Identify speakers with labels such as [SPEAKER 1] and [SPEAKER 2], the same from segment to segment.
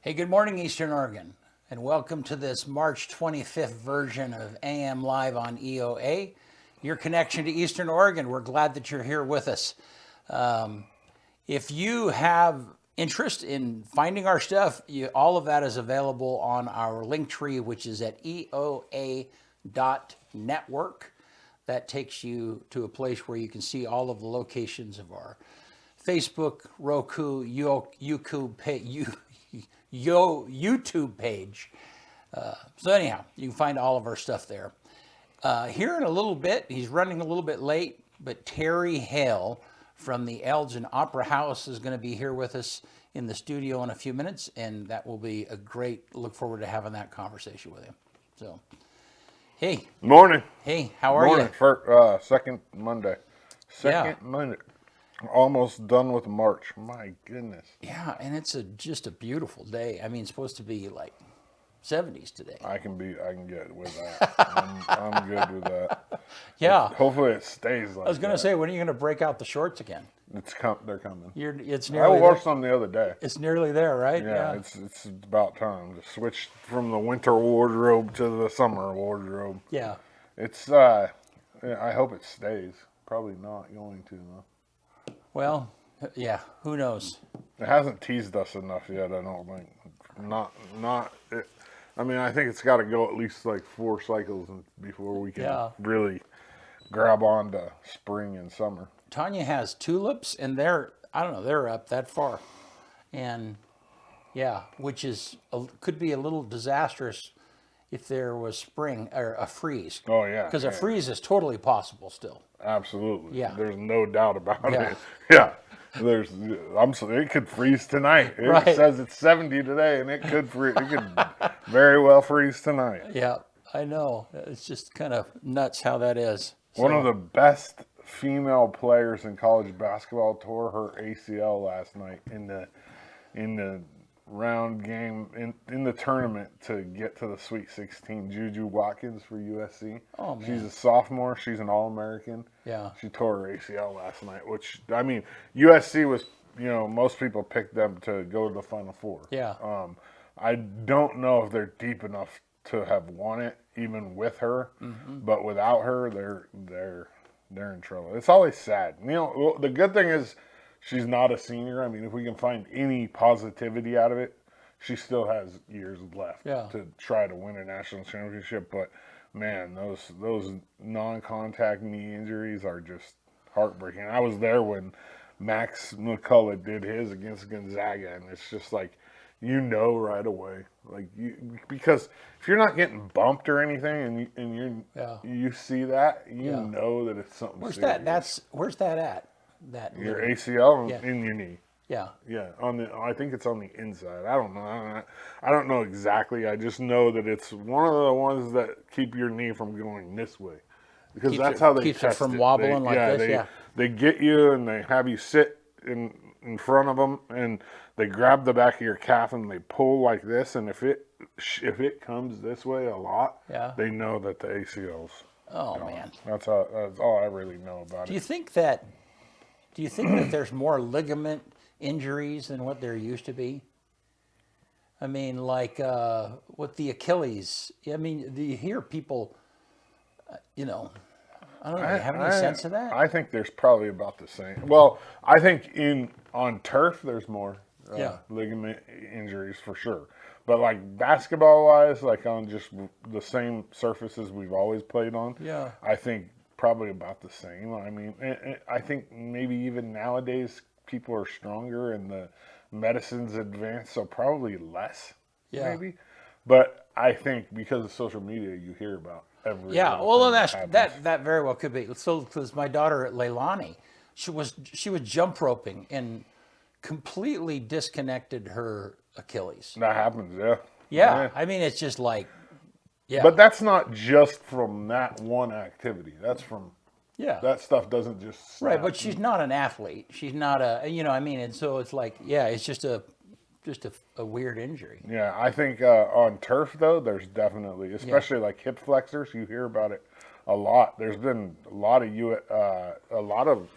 [SPEAKER 1] Hey, good morning, Eastern Oregon, and welcome to this March 25th version of AM Live on EOA, your connection to Eastern Oregon. We're glad that you're here with us. If you have interest in finding our stuff, all of that is available on our link tree, which is at eoa.network. That takes you to a place where you can see all of the locations of our Facebook, Roku, YouTube page. So anyhow, you can find all of our stuff there. Here in a little bit, he's running a little bit late, but Terry Hale from the Elgin Opera House is going to be here with us in the studio in a few minutes, and that will be a great, look forward to having that conversation with him. So, hey.
[SPEAKER 2] Morning.
[SPEAKER 1] Hey, how are
[SPEAKER 2] Morning.
[SPEAKER 1] you?
[SPEAKER 2] For, second Monday.
[SPEAKER 1] Yeah.
[SPEAKER 2] Monday. Almost done with March. My goodness.
[SPEAKER 1] Yeah, and it's just a beautiful day. I mean, it's supposed to be like 70s today.
[SPEAKER 2] I can get with that. I'm good with that.
[SPEAKER 1] Yeah.
[SPEAKER 2] Hopefully it stays like that.
[SPEAKER 1] I was going to say, when are you going to break out the shorts again?
[SPEAKER 2] They're coming.
[SPEAKER 1] It's
[SPEAKER 2] I
[SPEAKER 1] nearly
[SPEAKER 2] wore
[SPEAKER 1] there.
[SPEAKER 2] some the other day.
[SPEAKER 1] It's nearly there, right?
[SPEAKER 2] Yeah, it's about time to switch from the winter wardrobe to the summer wardrobe.
[SPEAKER 1] Yeah.
[SPEAKER 2] It's I hope it stays. Probably not going to though.
[SPEAKER 1] Well, yeah, who knows?
[SPEAKER 2] It hasn't teased us enough yet, I don't think. I mean, I think it's got to go at least like 4 cycles before we can really grab on to spring and summer.
[SPEAKER 1] Tanya has tulips, and they're up that far. And yeah, which could be a little disastrous if there was spring or a freeze.
[SPEAKER 2] Oh, yeah.
[SPEAKER 1] Because a freeze is totally possible still.
[SPEAKER 2] Absolutely.
[SPEAKER 1] Yeah.
[SPEAKER 2] There's no doubt about
[SPEAKER 1] Yeah.
[SPEAKER 2] it. Yeah. It could freeze tonight. It says it's 70 today, and it could very well freeze tonight.
[SPEAKER 1] Yeah, I know. It's just kind of nuts how that is.
[SPEAKER 2] One of the best female players in college basketball tore her ACL last night in the round game in the tournament to get to the Sweet 16. Juju Watkins for USC.
[SPEAKER 1] Oh, man.
[SPEAKER 2] She's a sophomore. She's an All-American.
[SPEAKER 1] Yeah.
[SPEAKER 2] She tore her ACL last night, which, I mean, USC was, most people picked them to go to the Final Four.
[SPEAKER 1] Yeah.
[SPEAKER 2] I don't know if they're deep enough to have won it, even with her. Mm-hmm. But without her, they're in trouble. It's always sad. The good thing is, she's not a senior. I mean, if we can find any positivity out of it, she still has years left to try to win a national championship. But man, those non-contact knee injuries are just heartbreaking. I was there when Max McCullough did his against Gonzaga, and it's just like, right away, because if you're not getting bumped or anything, and you see that, know that it's something.
[SPEAKER 1] Where's
[SPEAKER 2] serious.
[SPEAKER 1] that? Where's that at?
[SPEAKER 2] Your ACL in your knee.
[SPEAKER 1] Yeah.
[SPEAKER 2] Yeah. I think it's on the inside. I don't know. I don't know exactly. I just know that it's one of the ones that keep your knee from going this way, because that's how they
[SPEAKER 1] keeps
[SPEAKER 2] test
[SPEAKER 1] it from wobbling this.
[SPEAKER 2] They get you and they have you sit in front of them, and they grab the back of your calf and they pull like this, and if it comes this way a lot, they know that the ACL's.
[SPEAKER 1] Oh man.
[SPEAKER 2] That's all I really know about it.
[SPEAKER 1] Do you think that there's more ligament injuries than what there used to be? I mean, like with the Achilles. I mean, do you hear people, I don't know, do you have any sense of that?
[SPEAKER 2] I think there's probably about the same. Well, I think on turf there's more ligament injuries for sure. But like basketball-wise, like on just the same surfaces we've always played on, I think probably about the same. I mean, I think maybe even nowadays people are stronger and the medicine's advanced, so probably less, maybe. But I think because of social media, you hear about every.
[SPEAKER 1] Yeah, well, that very well could be. So, because my daughter at Leilani, she was jump roping and completely disconnected her Achilles.
[SPEAKER 2] That happens,
[SPEAKER 1] Yeah, I mean, it's just like. Yeah.
[SPEAKER 2] But that's not just from that one activity. That's from that stuff doesn't just snap.
[SPEAKER 1] Right, but she's not an athlete. She's not and so it's like, it's just a weird injury.
[SPEAKER 2] Yeah, I think on turf though, there's definitely, especially like hip flexors, you hear about it a lot. There's been a lot of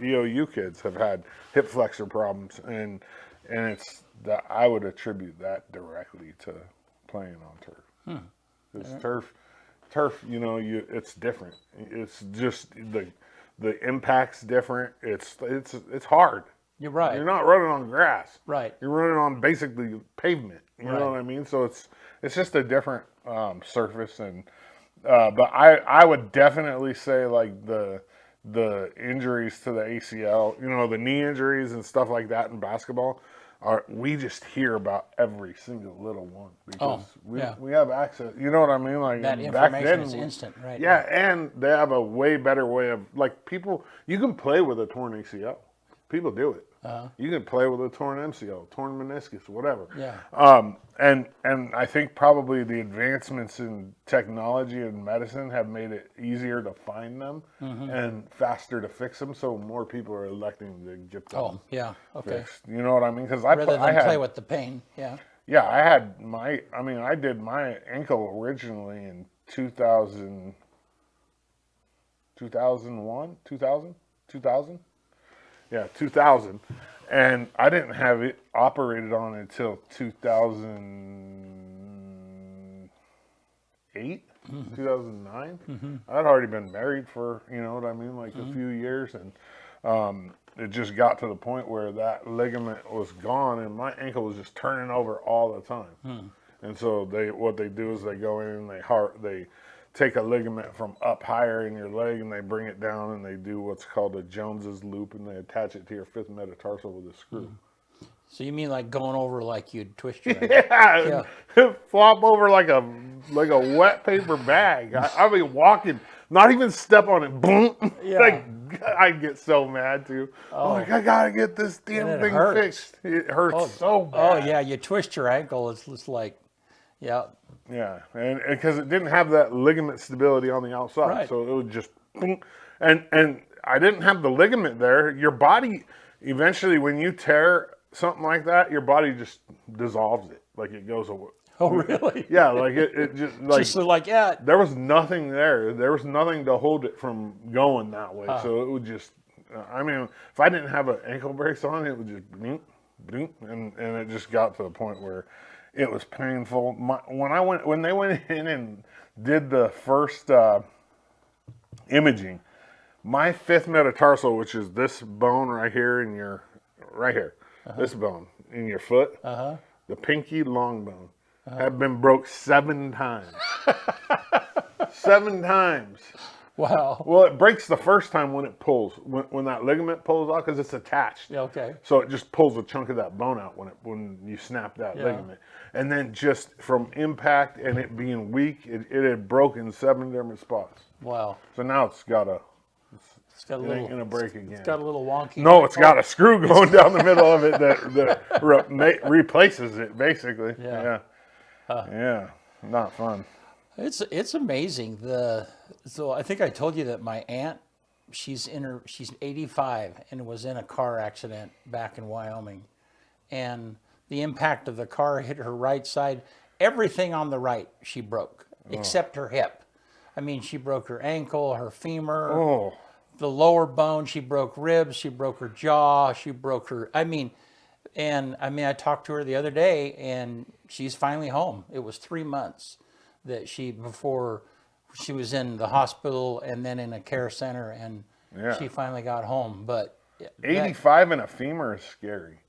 [SPEAKER 2] EOU kids have had hip flexor problems, and and it's that I would attribute that directly to playing on turf. It's turf. You know, it's different. It's just the impact's different. It's hard.
[SPEAKER 1] You're right.
[SPEAKER 2] You're not running on grass.
[SPEAKER 1] Right.
[SPEAKER 2] You're running on basically pavement. You know what I mean? So it's just a different surface, and but I would definitely say like the injuries to the ACL, you know, the knee injuries and stuff like that in basketball, we just hear about every single little one because we have access. You know what I mean? Like
[SPEAKER 1] that
[SPEAKER 2] back
[SPEAKER 1] information
[SPEAKER 2] then,
[SPEAKER 1] is instant, right?
[SPEAKER 2] Yeah, and they have a way better way of like people. You can play with a torn ACL. People do it. You can play with a torn MCL, torn meniscus, whatever.
[SPEAKER 1] Yeah.
[SPEAKER 2] And I think probably the advancements in technology and medicine have made it easier to find them and faster to fix them. So more people are electing to get them fixed. You know what I mean? Because
[SPEAKER 1] rather than play with the pain. Yeah.
[SPEAKER 2] Yeah, I did my ankle originally in 2000. Yeah, 2000. And I didn't have it operated on until 2008, 2009. I'd already been married for, you know what I mean, like a few years. And it just got to the point where that ligament was gone and my ankle was just turning over all the time. And so what they do is they go in and they take a ligament from up higher in your leg and they bring it down and they do what's called a Jones's loop and they attach it to your fifth metatarsal with a screw.
[SPEAKER 1] So you mean like going over like you'd twist your
[SPEAKER 2] Yeah. Flop over like a wet paper bag. I mean walking, not even step on it. Boom.
[SPEAKER 1] Yeah.
[SPEAKER 2] Like I get so mad too. Oh, like I gotta get this damn thing fixed. It hurts so bad.
[SPEAKER 1] Oh yeah, you twist your ankle. It's like, yeah.
[SPEAKER 2] Yeah, and because it didn't have that ligament stability on the outside, so it would just, boom. And I didn't have the ligament there. Your body, eventually, when you tear something like that, your body just dissolves it, like it goes away.
[SPEAKER 1] Oh really?
[SPEAKER 2] Yeah, like it just like there was nothing there. There was nothing to hold it from going that way. So it would just. I mean, if I didn't have an ankle brace on, it would just, and it just got to the point where. It was painful. When they went in and did the first imaging, my fifth metatarsal, which is this bone right here in your this bone in your foot, the pinky long bone, had been broke 7 times. 7 times.
[SPEAKER 1] Wow.
[SPEAKER 2] Well, it breaks the first time when it pulls, when that ligament pulls out because it's attached.
[SPEAKER 1] Okay.
[SPEAKER 2] So it just pulls a chunk of that bone out when you snap that ligament. And then just from impact and it being weak, it had broken 7 different spots.
[SPEAKER 1] Wow.
[SPEAKER 2] So now it's got a
[SPEAKER 1] little,
[SPEAKER 2] gonna break again.
[SPEAKER 1] It's got a little wonky.
[SPEAKER 2] No, it's got a screw going down the middle of it that replaces it basically. Yeah. Yeah. Not fun.
[SPEAKER 1] It's amazing. So I think I told you that my aunt, she's 85 and was in a car accident back in Wyoming, and the impact of the car hit her right side. Everything on the right she broke except her hip. I mean, she broke her ankle, her femur, the lower bone. She broke ribs. She broke her jaw. She broke her. I talked to her the other day, and she's finally home. It was 3 months before she was in the hospital and then in a care center, and she finally got home. But
[SPEAKER 2] 85 and a femur is scary.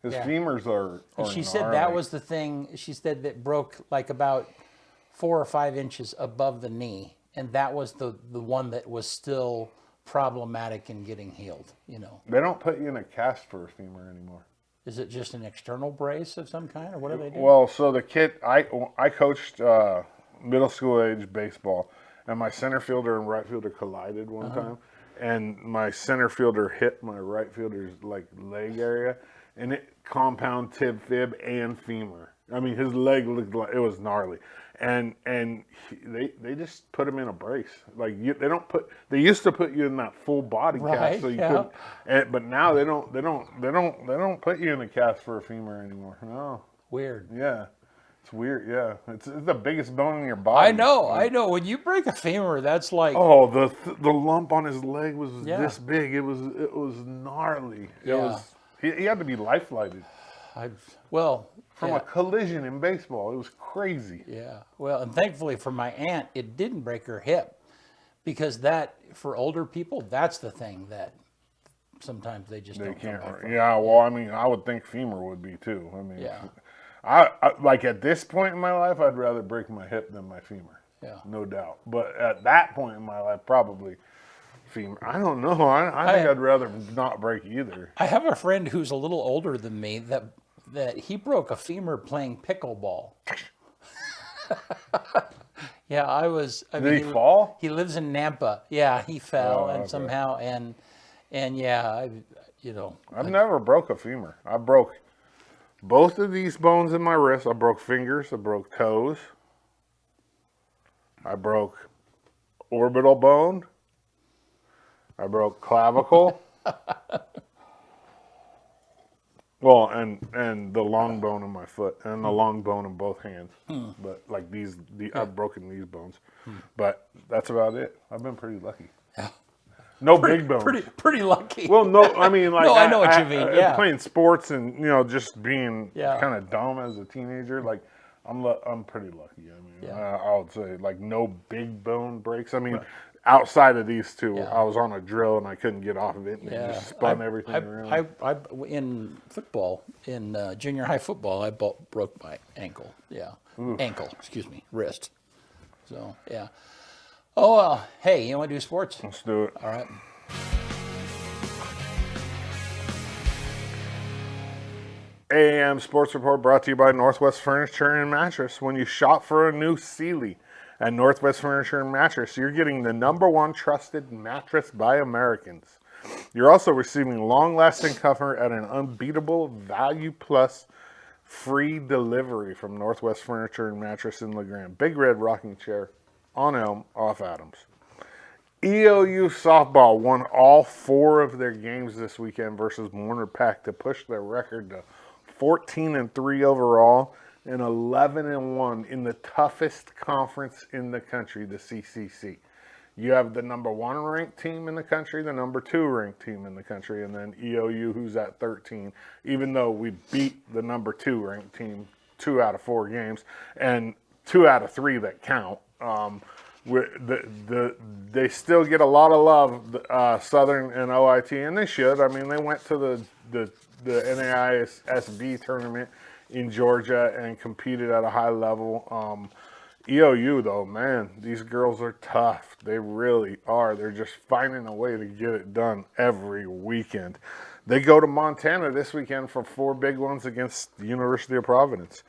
[SPEAKER 2] His femurs are
[SPEAKER 1] she said that was the thing. She said that broke like about 4 or 5 inches above the knee, and that was the one that was still problematic in getting healed. You know,
[SPEAKER 2] they don't put you in a cast for a femur anymore.
[SPEAKER 1] Is it just an external brace of some kind, or what do they do?
[SPEAKER 2] Well, so the kid, I coached middle school age baseball, and my center fielder and right fielder collided one time, and my center fielder hit my right fielder's like leg area, and it compound tib fib and femur. I mean, his leg looked like it was gnarly, and they just put him in a brace. Like they used to put you in that full body cast, so you could. But now they don't put you in a cast for a femur anymore. No.
[SPEAKER 1] Weird.
[SPEAKER 2] Yeah, it's weird. Yeah, it's the biggest bone in your body.
[SPEAKER 1] I know. When you break a femur, that's like
[SPEAKER 2] the lump on his leg was this big. It was gnarly. It was. He had to be life-flighted
[SPEAKER 1] Well,
[SPEAKER 2] from
[SPEAKER 1] yeah,
[SPEAKER 2] a collision in baseball. It was crazy.
[SPEAKER 1] yeah. Well, and thankfully for my aunt, it didn't break her hip, because that, for older people, that's the thing that sometimes they just
[SPEAKER 2] They
[SPEAKER 1] don't come
[SPEAKER 2] can't.
[SPEAKER 1] back from.
[SPEAKER 2] Yeah, well, I mean, I would think femur would be too. I mean,
[SPEAKER 1] Yeah.
[SPEAKER 2] I like at this point in my life, I'd rather break my hip than my femur.
[SPEAKER 1] Yeah.
[SPEAKER 2] No doubt. But at that point in my life, probably femur. I don't know. I think I'd rather not break either.
[SPEAKER 1] I have a friend who's a little older than me that he broke a femur playing pickleball. Yeah, I
[SPEAKER 2] Did
[SPEAKER 1] mean,
[SPEAKER 2] he fall?
[SPEAKER 1] He lives in Nampa. Yeah, he fell
[SPEAKER 2] Oh,
[SPEAKER 1] and
[SPEAKER 2] okay.
[SPEAKER 1] somehow and yeah,
[SPEAKER 2] I've never broke a femur. I broke both of these bones in my wrist. I broke fingers. I broke toes. I broke orbital bone. I broke clavicle. Well, and the long bone in my foot and the long bone in both hands. But like I've broken these bones. But that's about it. I've been pretty lucky.
[SPEAKER 1] Yeah.
[SPEAKER 2] No big bones.
[SPEAKER 1] Pretty lucky.
[SPEAKER 2] Well, no, I mean, like,
[SPEAKER 1] No, I know what you mean, yeah.
[SPEAKER 2] Playing sports and just being
[SPEAKER 1] Yeah.
[SPEAKER 2] kind of dumb as a teenager, like, I'm pretty lucky. I mean,
[SPEAKER 1] Yeah.
[SPEAKER 2] I would say like no big bone breaks. I mean, outside of these two,
[SPEAKER 1] Yeah.
[SPEAKER 2] I was on a drill and I couldn't get off of it, and it
[SPEAKER 1] Yeah,
[SPEAKER 2] just spun everything around.
[SPEAKER 1] in football, in junior high football, I broke my ankle. Yeah, ankle. Excuse me, wrist. So yeah. Oh well. Hey, you want to do sports?
[SPEAKER 2] Let's do it.
[SPEAKER 1] All right.
[SPEAKER 2] AM Sports Report brought to you by Northwest Furniture and Mattress. When you shop for a new Sealy at Northwest Furniture and Mattress, you're getting the #1 trusted mattress by Americans. You're also receiving long-lasting comfort at an unbeatable value plus free delivery from Northwest Furniture and Mattress in LeGrand. Big Red Rocking Chair on Elm, off Adams. EOU softball won all 4 of their games this weekend versus Warner Pack to push their record to 14-3 overall and 11-1 in the toughest conference in the country, the CCC. You have the #1 ranked team in the country, the #2 ranked team in the country, and then EOU, who's at 13, even though we beat the #2 ranked team 2 out of 4 games and 2 out of 3 that count. They still get a lot of love, Southern and OIT, and they should. I mean, they went to the NAISB tournament in Georgia and competed at a high level. EOU, though, man, these girls are tough. They really are. They're just finding a way to get it done every weekend. They go to Montana this weekend for 4 big ones against the University of Providence.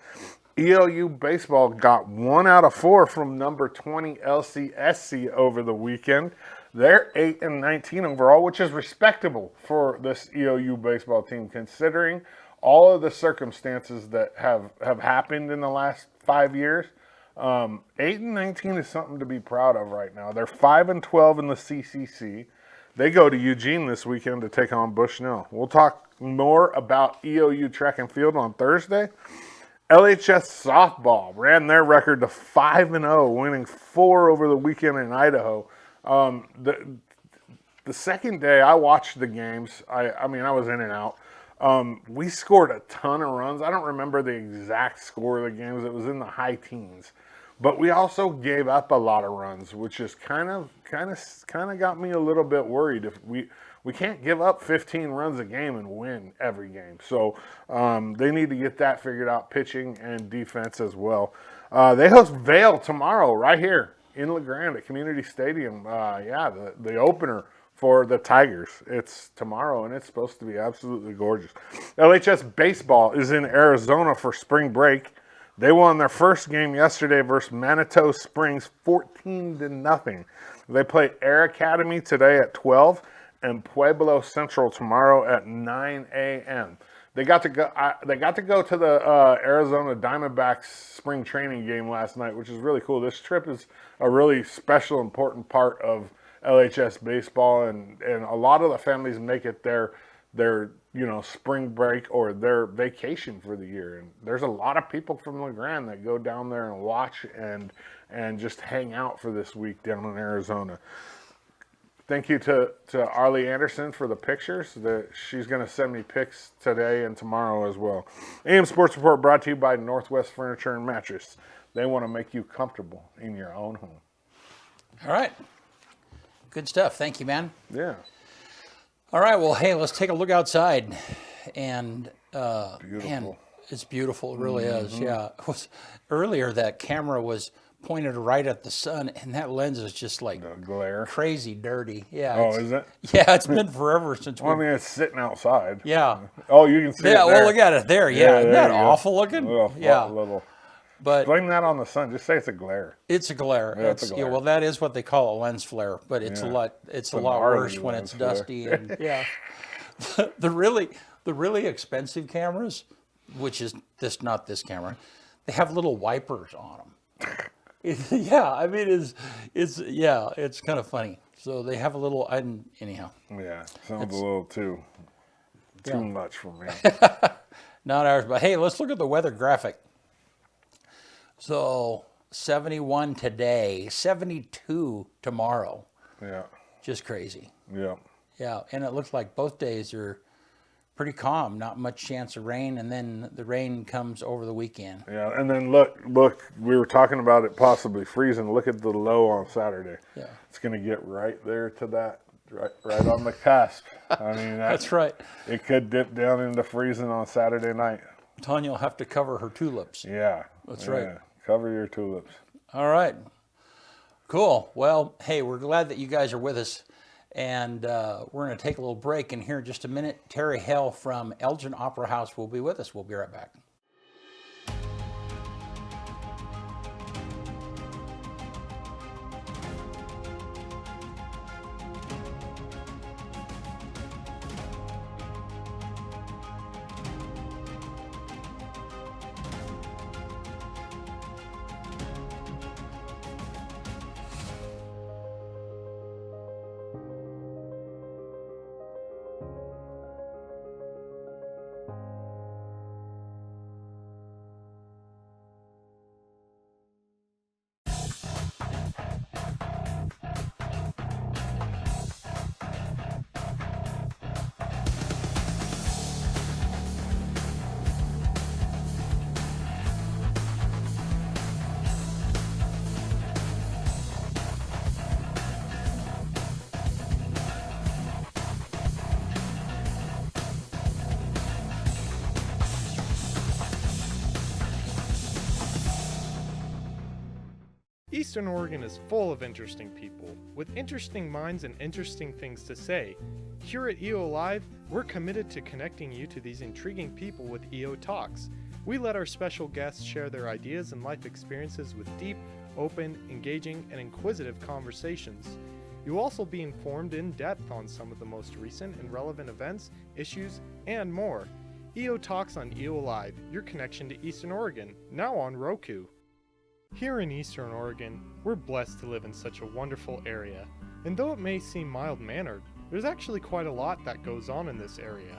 [SPEAKER 2] EOU baseball got 1 out of 4 from #20 LCSC over the weekend. They're 8-19 overall, which is respectable for this EOU baseball team, considering all of the circumstances that have happened in the last 5 years. 8-19 is something to be proud of right now. They're 5-12 in the CCC. They go to Eugene this weekend to take on Bushnell. We'll talk more about EOU track and field on Thursday. LHS softball ran their record to 5-0, winning 4 over the weekend in Idaho. The second day I watched the games, I mean, I was in and out. We scored a ton of runs. I don't remember the exact score of the games. It was in the high teens. But we also gave up a lot of runs, which is kind of got me a little bit worried. If we can't give up 15 runs a game and win every game. So they need to get that figured out, pitching and defense as well. They host Vale tomorrow right here in LeGrand at Community Stadium. The opener for the Tigers. It's tomorrow, and it's supposed to be absolutely gorgeous. LHS baseball is in Arizona for spring break. They won their first game yesterday versus Manitou Springs 14-0. They play Air Academy today at 12 and Pueblo Central tomorrow at 9 a.m. They got to go to the Arizona Diamondbacks spring training game last night, which is really cool. This trip is a really special, important part of LHS baseball, and a lot of the families make it their spring break or their vacation for the year. And there's a lot of people from LeGrand that go down there and watch and just hang out for this week down in Arizona. thank you to Arlie Anderson for the pictures. She's going to send me pics today and tomorrow as well. AM Sports Report brought to you by Northwest Furniture and Mattress. They want to make you comfortable in your own home.
[SPEAKER 1] All right. Good stuff. Thank you, man.
[SPEAKER 2] Yeah.
[SPEAKER 1] All right. Well, hey, let's take a look outside. And
[SPEAKER 2] Beautiful.
[SPEAKER 1] man, it's beautiful. It really is. Yeah. It was, earlier, that camera was pointed right at the sun, and that lens is just like
[SPEAKER 2] The glare.
[SPEAKER 1] crazy dirty. Yeah.
[SPEAKER 2] Oh, is it?
[SPEAKER 1] Yeah, it's been forever since
[SPEAKER 2] Well, I
[SPEAKER 1] we.
[SPEAKER 2] mean, it's sitting outside.
[SPEAKER 1] Yeah.
[SPEAKER 2] Oh, you can see it
[SPEAKER 1] Yeah.
[SPEAKER 2] there.
[SPEAKER 1] Well, look at it there. Yeah. Isn't
[SPEAKER 2] there
[SPEAKER 1] that
[SPEAKER 2] you go.
[SPEAKER 1] awful looking? Yeah.
[SPEAKER 2] Little.
[SPEAKER 1] But
[SPEAKER 2] Blame that on the sun. Just say it's a glare.
[SPEAKER 1] it's a glare.
[SPEAKER 2] Yeah, it's a glare.
[SPEAKER 1] well, that is what they call a lens flare, but it's a
[SPEAKER 2] Yeah.
[SPEAKER 1] lot. It's a
[SPEAKER 2] a
[SPEAKER 1] lot
[SPEAKER 2] gnarly
[SPEAKER 1] worse when
[SPEAKER 2] lens
[SPEAKER 1] it's
[SPEAKER 2] flare.
[SPEAKER 1] dusty and yeah. The really expensive cameras, which is not this camera, they have little wipers on them. Yeah, I mean it's kind of funny. So they have a little. Anyhow,
[SPEAKER 2] Yeah, sounds a little too much for me.
[SPEAKER 1] not ours. But hey, let's look at the weather graphic. So 71 today, 72 tomorrow.
[SPEAKER 2] Yeah,
[SPEAKER 1] Just crazy.
[SPEAKER 2] yeah.
[SPEAKER 1] Yeah, and it looks like both days are pretty calm, not much chance of rain, and then the rain comes over the weekend.
[SPEAKER 2] Yeah, and then look, we were talking about it possibly freezing. Look at the low on Saturday.
[SPEAKER 1] Yeah.
[SPEAKER 2] It's going to get right there to that, right on the cusp. I mean,
[SPEAKER 1] That's right.
[SPEAKER 2] It could dip down into freezing on Saturday night.
[SPEAKER 1] Tanya will have to cover her tulips.
[SPEAKER 2] Yeah.
[SPEAKER 1] That's right.
[SPEAKER 2] Cover your tulips.
[SPEAKER 1] All right. Cool. Well, hey, we're glad that you guys are with us. And we're going to take a little break. And here in just a minute, Terry Hale from Elgin Opera House will be with us. We'll be right back.
[SPEAKER 3] Eastern Oregon is full of interesting people, with interesting minds and interesting things to say. Here at EO Live, we're committed to connecting you to these intriguing people with EO Talks. We let our special guests share their ideas and life experiences with deep, open, engaging, and inquisitive conversations. You'll also be informed in depth on some of the most recent and relevant events, issues, and more. EO Talks on EO Live, your connection to Eastern Oregon, now on Roku. Here in Eastern Oregon, we're blessed to live in such a wonderful area. And though it may seem mild-mannered, there's actually quite a lot that goes on in this area.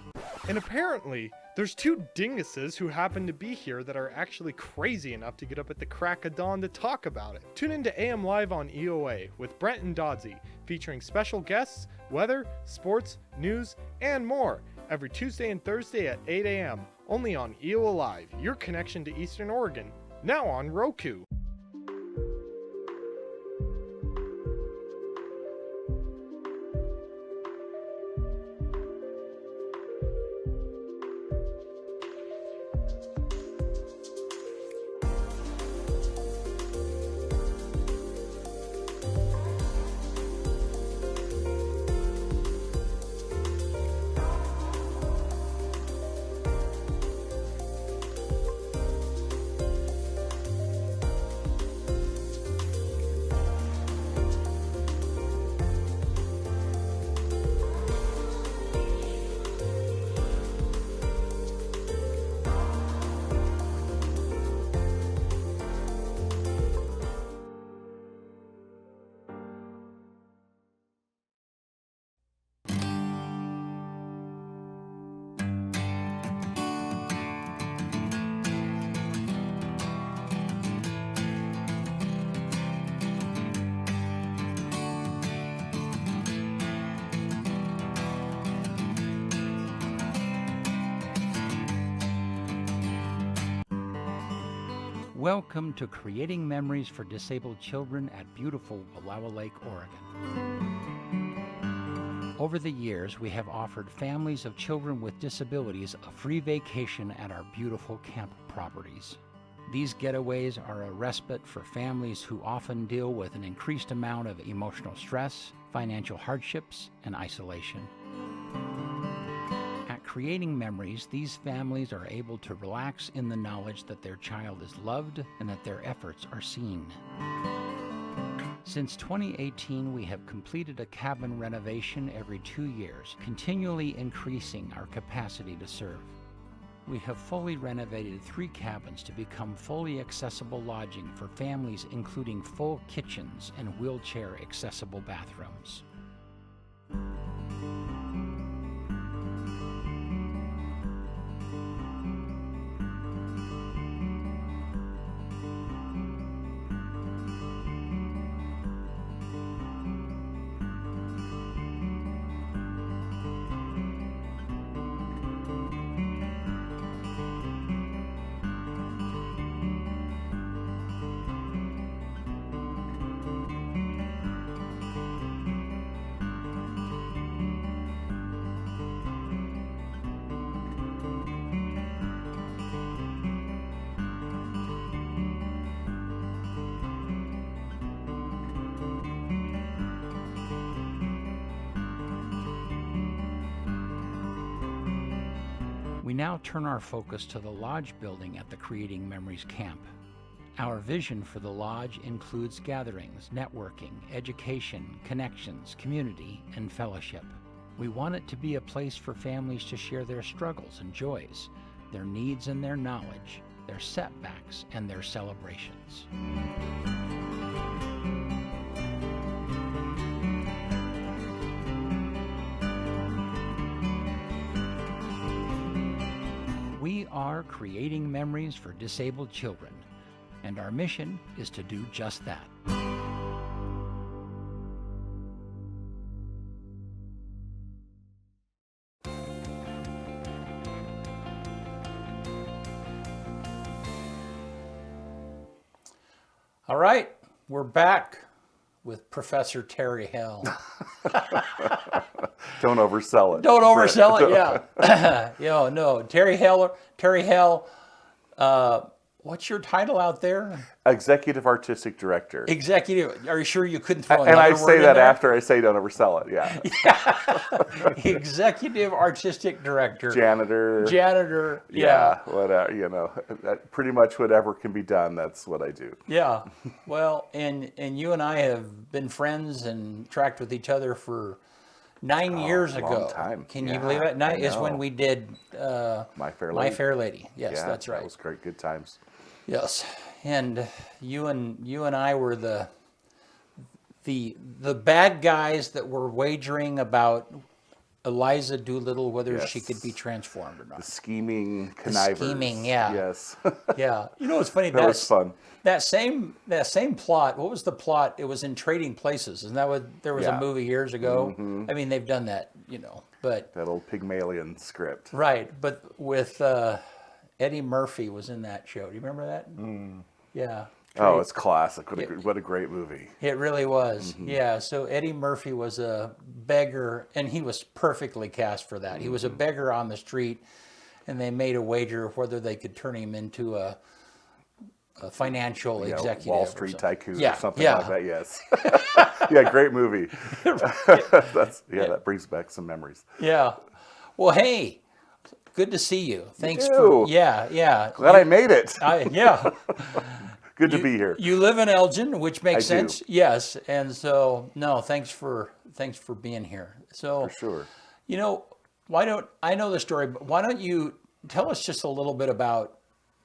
[SPEAKER 3] And apparently, there's two dinguses who happen to be here that are actually crazy enough to get up at the crack of dawn to talk about it. Tune in to AM Live on EOA with Brent and Dodsey, featuring special guests, weather, sports, news, and more, every Tuesday and Thursday at 8 a.m., only on EOA Live, your connection to Eastern Oregon, now on Roku.
[SPEAKER 1] Welcome to Creating Memories for Disabled Children at beautiful Wallowa Lake, Oregon. Over the years, we have offered families of children with disabilities a free vacation at our beautiful camp properties. These getaways are a respite for families who often deal with an increased amount of emotional stress, financial hardships, and isolation. At Creating Memories, these families are able to relax in the knowledge that their child is loved and that their efforts are seen. Since 2018, we have completed a cabin renovation every 2 years, continually increasing our capacity to serve. We have fully renovated 3 cabins to become fully accessible lodging for families, including full kitchens and wheelchair accessible bathrooms. We now turn our focus to the lodge building at the Creating Memories camp. Our vision for the lodge includes gatherings, networking, education, connections, community, and fellowship. We want it to be a place for families to share their struggles and joys, their needs and their knowledge, their setbacks and their celebrations. We are creating memories for disabled children, and our mission is to do just that. All right, we're back with Professor Terry Hale.
[SPEAKER 4] Don't oversell it.
[SPEAKER 1] Don't oversell it, yeah. No, Terry Hale, what's your title out there?
[SPEAKER 4] Executive Artistic Director.
[SPEAKER 1] Executive, are you sure you couldn't throw
[SPEAKER 4] And
[SPEAKER 1] another
[SPEAKER 4] I
[SPEAKER 1] word
[SPEAKER 4] say
[SPEAKER 1] in
[SPEAKER 4] that
[SPEAKER 1] there?
[SPEAKER 4] after I say don't oversell it, yeah.
[SPEAKER 1] Executive Artistic Director.
[SPEAKER 4] Janitor.
[SPEAKER 1] Yeah.
[SPEAKER 4] Whatever, pretty much whatever can be done, that's what I do.
[SPEAKER 1] Yeah. Well, and you and I have been friends and tracked with each other for 9 years
[SPEAKER 4] long
[SPEAKER 1] ago.
[SPEAKER 4] time.
[SPEAKER 1] Can you
[SPEAKER 4] Yeah,
[SPEAKER 1] believe it?
[SPEAKER 4] I
[SPEAKER 1] Is when
[SPEAKER 4] know.
[SPEAKER 1] we did
[SPEAKER 4] My Fair
[SPEAKER 1] My
[SPEAKER 4] Lady.
[SPEAKER 1] Fair Lady. Yes,
[SPEAKER 4] Yeah,
[SPEAKER 1] that's right.
[SPEAKER 4] That was great, good times.
[SPEAKER 1] Yes, and you and I were the bad guys that were wagering about Eliza Doolittle, whether she
[SPEAKER 4] Yes.
[SPEAKER 1] could be transformed or not.
[SPEAKER 4] The scheming connivers.
[SPEAKER 1] scheming, yeah.
[SPEAKER 4] Yes.
[SPEAKER 1] Yeah, you know what's funny?
[SPEAKER 4] That was fun.
[SPEAKER 1] That same plot. What was the plot? It was in Trading Places. Isn't that what there was a
[SPEAKER 4] Yeah.
[SPEAKER 1] movie years ago? I mean, they've done that, but
[SPEAKER 4] That old Pygmalion script.
[SPEAKER 1] right. But with Eddie Murphy was in that show. Do you remember that? Yeah.
[SPEAKER 4] Oh, it's classic. What a great movie.
[SPEAKER 1] It really was. Yeah. So Eddie Murphy was a beggar, and he was perfectly cast for that. He was a beggar on the street, and they made a wager of whether they could turn him into a financial executive.
[SPEAKER 4] Wall
[SPEAKER 1] or
[SPEAKER 4] Street
[SPEAKER 1] something.
[SPEAKER 4] tycoon
[SPEAKER 1] Yeah,
[SPEAKER 4] or something
[SPEAKER 1] yeah.
[SPEAKER 4] like that, yes. Yeah, great movie. That brings back some memories.
[SPEAKER 1] Yeah. Well, hey, good to see you. Thanks
[SPEAKER 4] too.
[SPEAKER 1] for yeah.
[SPEAKER 4] Glad I made it.
[SPEAKER 1] Yeah.
[SPEAKER 4] Good to be here.
[SPEAKER 1] You live in Elgin, which makes
[SPEAKER 4] I do.
[SPEAKER 1] sense. Yes, and so no, thanks for being here. So
[SPEAKER 4] For sure.
[SPEAKER 1] why don't I know the story, but why don't you tell us just a little bit about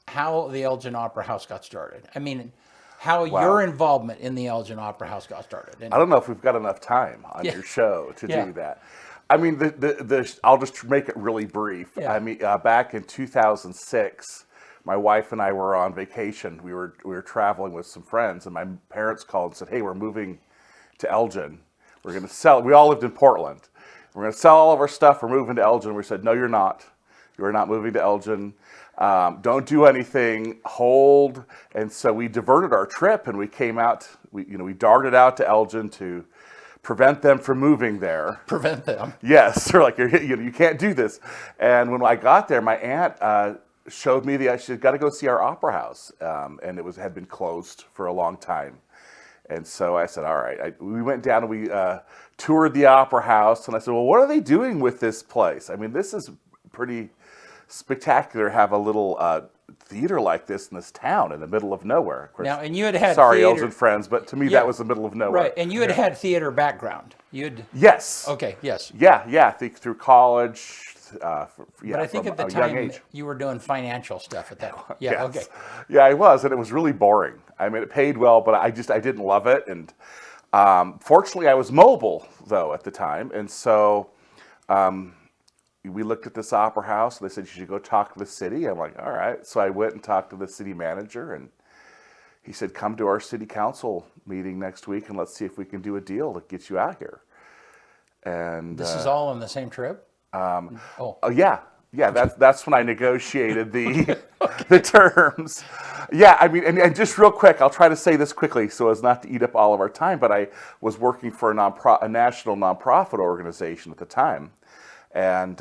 [SPEAKER 1] how the Elgin Opera House got started? I mean, how your involvement in the Elgin Opera House got started. And
[SPEAKER 4] I don't know if we've got enough time on your show to do that. I mean, I'll just make it really brief.
[SPEAKER 1] Yeah.
[SPEAKER 4] I mean, back in 2006, my wife and I were on vacation. We were traveling with some friends, and my parents called and said, "Hey, we're moving to Elgin. We're going to sell." We all lived in Portland. We're going to sell all of our stuff. We're moving to Elgin. We said, "No, you're not. You are not moving to Elgin." Don't do anything. Hold. And so we diverted our trip, and we came out. We darted out to Elgin to prevent them from moving there.
[SPEAKER 1] Prevent them.
[SPEAKER 4] Yes, they're like, you can't do this. And when I got there, my aunt showed me she'd got to go see our opera house, and it had been closed for a long time. And so I said, all right. We went down and we toured the opera house, and I said, well, what are they doing with this place? I mean, this is pretty spectacular to have a little theater like this in this town in the middle of nowhere. Of course,
[SPEAKER 1] Now, and you had
[SPEAKER 4] sorry,
[SPEAKER 1] theater.
[SPEAKER 4] Elgin friends, but to me
[SPEAKER 1] Yeah.
[SPEAKER 4] that was the middle of nowhere.
[SPEAKER 1] Right, and you had theater background.
[SPEAKER 4] Yes.
[SPEAKER 1] Okay, yes.
[SPEAKER 4] Yeah. Through college.
[SPEAKER 1] But I think
[SPEAKER 4] from
[SPEAKER 1] at the
[SPEAKER 4] a young
[SPEAKER 1] time
[SPEAKER 4] age.
[SPEAKER 1] you were doing financial stuff at that. Yeah,
[SPEAKER 4] Yes.
[SPEAKER 1] okay.
[SPEAKER 4] Yeah, I was, and it was really boring. I mean, it paid well, but I didn't love it. And fortunately, I was mobile though at the time, and so we looked at this opera house. And they said you should go talk to the city. I'm like, all right. So I went and talked to the city manager, and he said, come to our city council meeting next week, and let's see if we can do a deal to get you out here. And
[SPEAKER 1] This is all on the same trip?
[SPEAKER 4] Oh yeah. That's when I negotiated the the terms. Yeah, I mean, and just real quick, I'll try to say this quickly so as not to eat up all of our time. But I was working for a national nonprofit organization at the time, and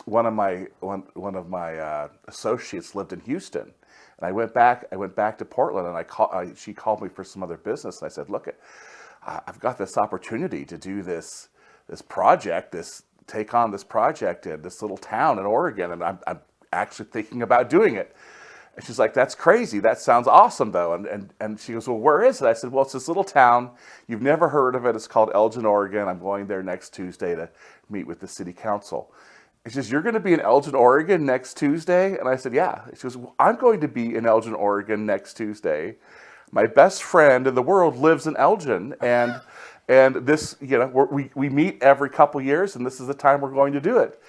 [SPEAKER 4] one of my associates lived in Houston, and I went back to Portland, and she called me for some other business, and I said, look, I've got this opportunity to do this project, take on this project in this little town in Oregon, and I'm actually thinking about doing it. And she's like, that's crazy. That sounds awesome, though. And she goes, well, where is it? I said, well, it's this little town. You've never heard of it. It's called Elgin, Oregon. I'm going there next Tuesday to meet with the city council. And she says, you're going to be in Elgin, Oregon next Tuesday? And I said, yeah. She goes, well, I'm going to be in Elgin, Oregon next Tuesday. My best friend in the world lives in Elgin, and this, we meet every couple years, and this is the time we're going to do it.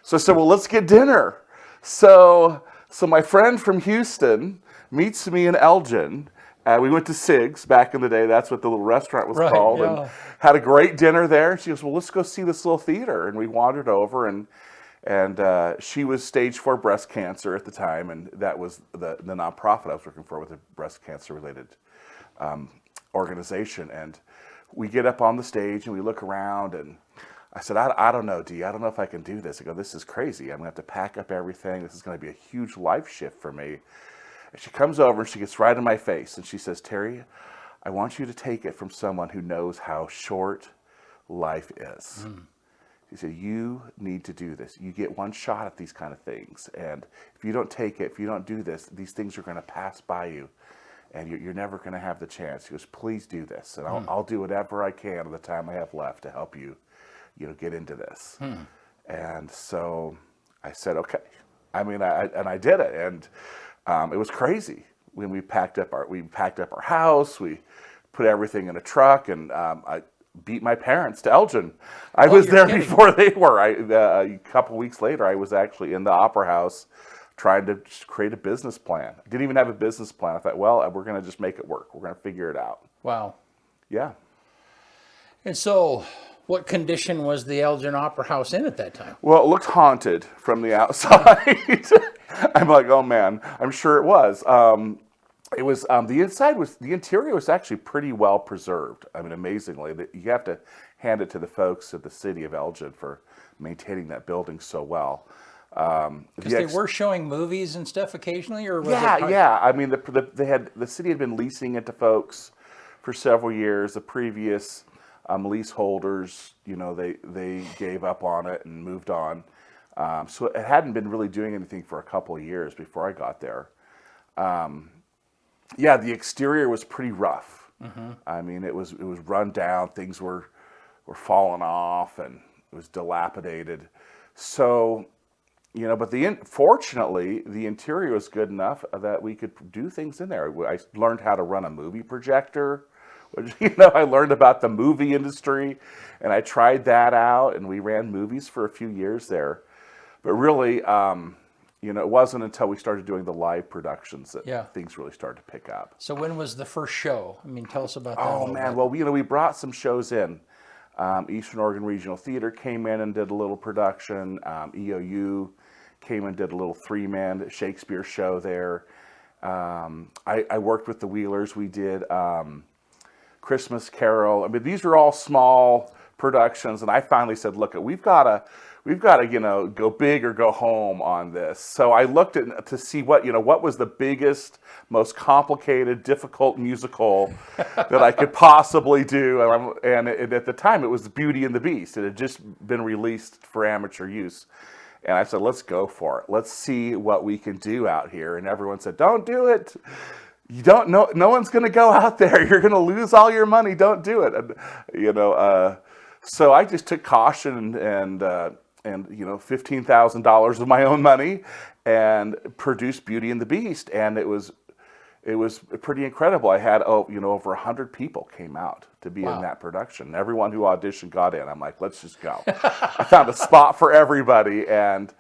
[SPEAKER 4] So I said, well, let's get dinner. So my friend from Houston meets me in Elgin. We went to Sig's back in the day. That's what the little restaurant was called.
[SPEAKER 1] Yeah.
[SPEAKER 4] And had a great dinner there. She goes, well, let's go see this little theater. And we wandered over, and she was stage 4 breast cancer at the time, and that was the nonprofit I was working for with a breast cancer related organization. And we get up on the stage and we look around, and I said, I don't know, Dee. I don't know if I can do this. I go, this is crazy. I'm going to have to pack up everything. This is going to be a huge life shift for me. And she comes over and she gets right in my face and she says, Terry, I want you to take it from someone who knows how short life is. She said, you need to do this. You get one shot at these kind of things. And if you don't take it, if you don't do this, these things are going to pass by you. And you're never going to have the chance. He goes, please do this, and I'll do whatever I can in the time I have left to help you, get into this. And so I said, okay. I mean, I did it, and it was crazy. When we packed up our house, we put everything in a truck, and I beat my parents to Elgin. I was there
[SPEAKER 1] kidding.
[SPEAKER 4] before they were. A couple weeks later, I was actually in the opera house, trying to create a business plan. I didn't even have a business plan. I thought, well, we're going to just make it work. We're going to figure it out.
[SPEAKER 1] Wow.
[SPEAKER 4] Yeah.
[SPEAKER 1] And so, what condition was the Elgin Opera House in at that time?
[SPEAKER 4] Well, it looked haunted from the outside. I'm like, oh man, I'm sure it was. It was the interior was actually pretty well preserved. I mean, amazingly, you have to hand it to the folks at the city of Elgin for maintaining that building so well.
[SPEAKER 1] Because they were showing movies and stuff occasionally, or was it
[SPEAKER 4] yeah. I mean, the city had been leasing it to folks for several years. The previous leaseholders, they gave up on it and moved on. So it hadn't been really doing anything for a couple of years before I got there. The exterior was pretty rough. I mean, it was run down. Things were falling off, and it was dilapidated. So. But fortunately, the interior was good enough that we could do things in there. I learned how to run a movie projector, which, I learned about the movie industry, and I tried that out, and we ran movies for a few years there. But really, it wasn't until we started doing the live productions that things really started to pick up.
[SPEAKER 1] So when was the first show? I mean, tell us about that.
[SPEAKER 4] Oh, man. Well, we brought some shows in. Eastern Oregon Regional Theater came in and did a little production. EOU came and did a little 3-man Shakespeare show there. I worked with the Wheelers. We did Christmas Carol. I mean, these are all small productions, and I finally said, look, we've got to go big or go home on this. So I looked at to see what was the biggest, most complicated, difficult musical that I could possibly do. And at the time, it was Beauty and the Beast. It had just been released for amateur use. And I said, let's go for it. Let's see what we can do out here. And everyone said, don't do it. You don't know, no one's going to go out there. You're going to lose all your money. Don't do it. And, so I just took caution and $15,000 of my own money and produced Beauty and the Beast. And it was pretty incredible. I had over 100 people came out to be in that production. Everyone who auditioned got in. I'm like, let's just go. I found a spot for everybody. And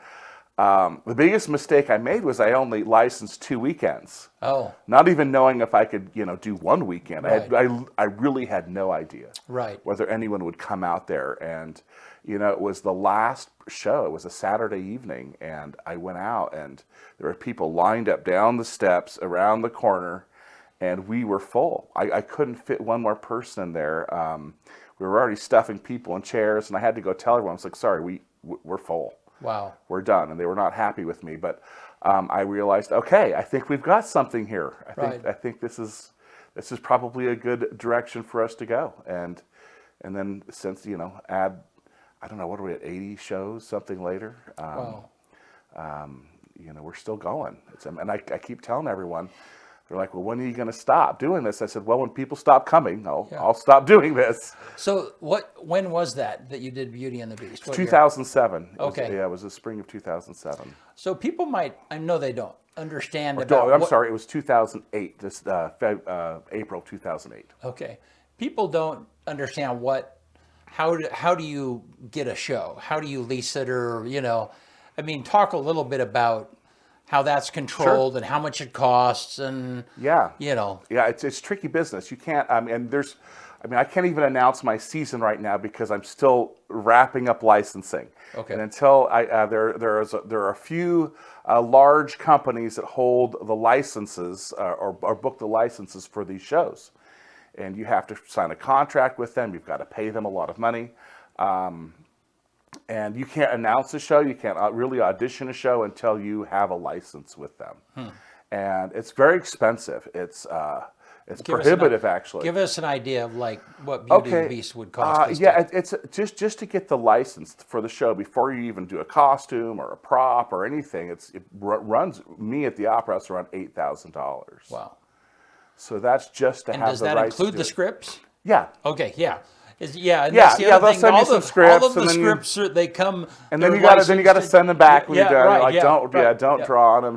[SPEAKER 4] the biggest mistake I made was I only licensed 2 weekends.
[SPEAKER 1] Oh.
[SPEAKER 4] Not even knowing if I could, do one weekend.
[SPEAKER 1] Right.
[SPEAKER 4] I really had no idea whether anyone would come out there. And, it was the last show. It was a Saturday evening. And I went out and there were people lined up down the steps around the corner. And we were full. I couldn't fit one more person in there. We were already stuffing people in chairs. And I had to go tell everyone, I was like, sorry, we're full.
[SPEAKER 1] Wow.
[SPEAKER 4] We're done. And they were not happy with me. But I realized, okay, I think we've got something here. I think this is probably a good direction for us to go. And then since, add, I don't know, what are we at, 80 shows, something later?
[SPEAKER 1] Wow.
[SPEAKER 4] We're still going. And I keep telling everyone, they're like, well, when are you going to stop doing this? I said, well, when people stop coming, I'll stop doing this.
[SPEAKER 1] So when was that you did Beauty and the Beast? What
[SPEAKER 4] 2007.
[SPEAKER 1] Okay.
[SPEAKER 4] It was the spring of 2007.
[SPEAKER 1] So people might, I know they don't understand
[SPEAKER 4] Sorry, it was 2008, this April 2008.
[SPEAKER 1] Okay. People don't understand how do you get a show? How do you lease it talk a little bit about how that's controlled and how much it costs and
[SPEAKER 4] it's tricky business. You can't I can't even announce my season right now because I'm still wrapping up licensing.
[SPEAKER 1] Okay.
[SPEAKER 4] And until there are a few large companies that hold the licenses or book the licenses for these shows, and you have to sign a contract with them. You've got to pay them a lot of money. And you can't announce a show, you can't really audition a show until you have a license with them. And it's very expensive. It's prohibitive, actually.
[SPEAKER 1] Give us an idea of what Beauty and the Beast would cost.
[SPEAKER 4] It's just to get the license for the show before you even do a costume or a prop or anything. It runs me at the Opera House around $8,000.
[SPEAKER 1] Wow.
[SPEAKER 4] So that's just to have the rights.
[SPEAKER 1] Does that include the scripts?
[SPEAKER 4] Yeah.
[SPEAKER 1] Okay. Yeah. That's the other thing.
[SPEAKER 4] They'll send you some scripts,
[SPEAKER 1] all of the scripts they come.
[SPEAKER 4] And then you got to send them back when you're done.
[SPEAKER 1] Right,
[SPEAKER 4] don't draw on them.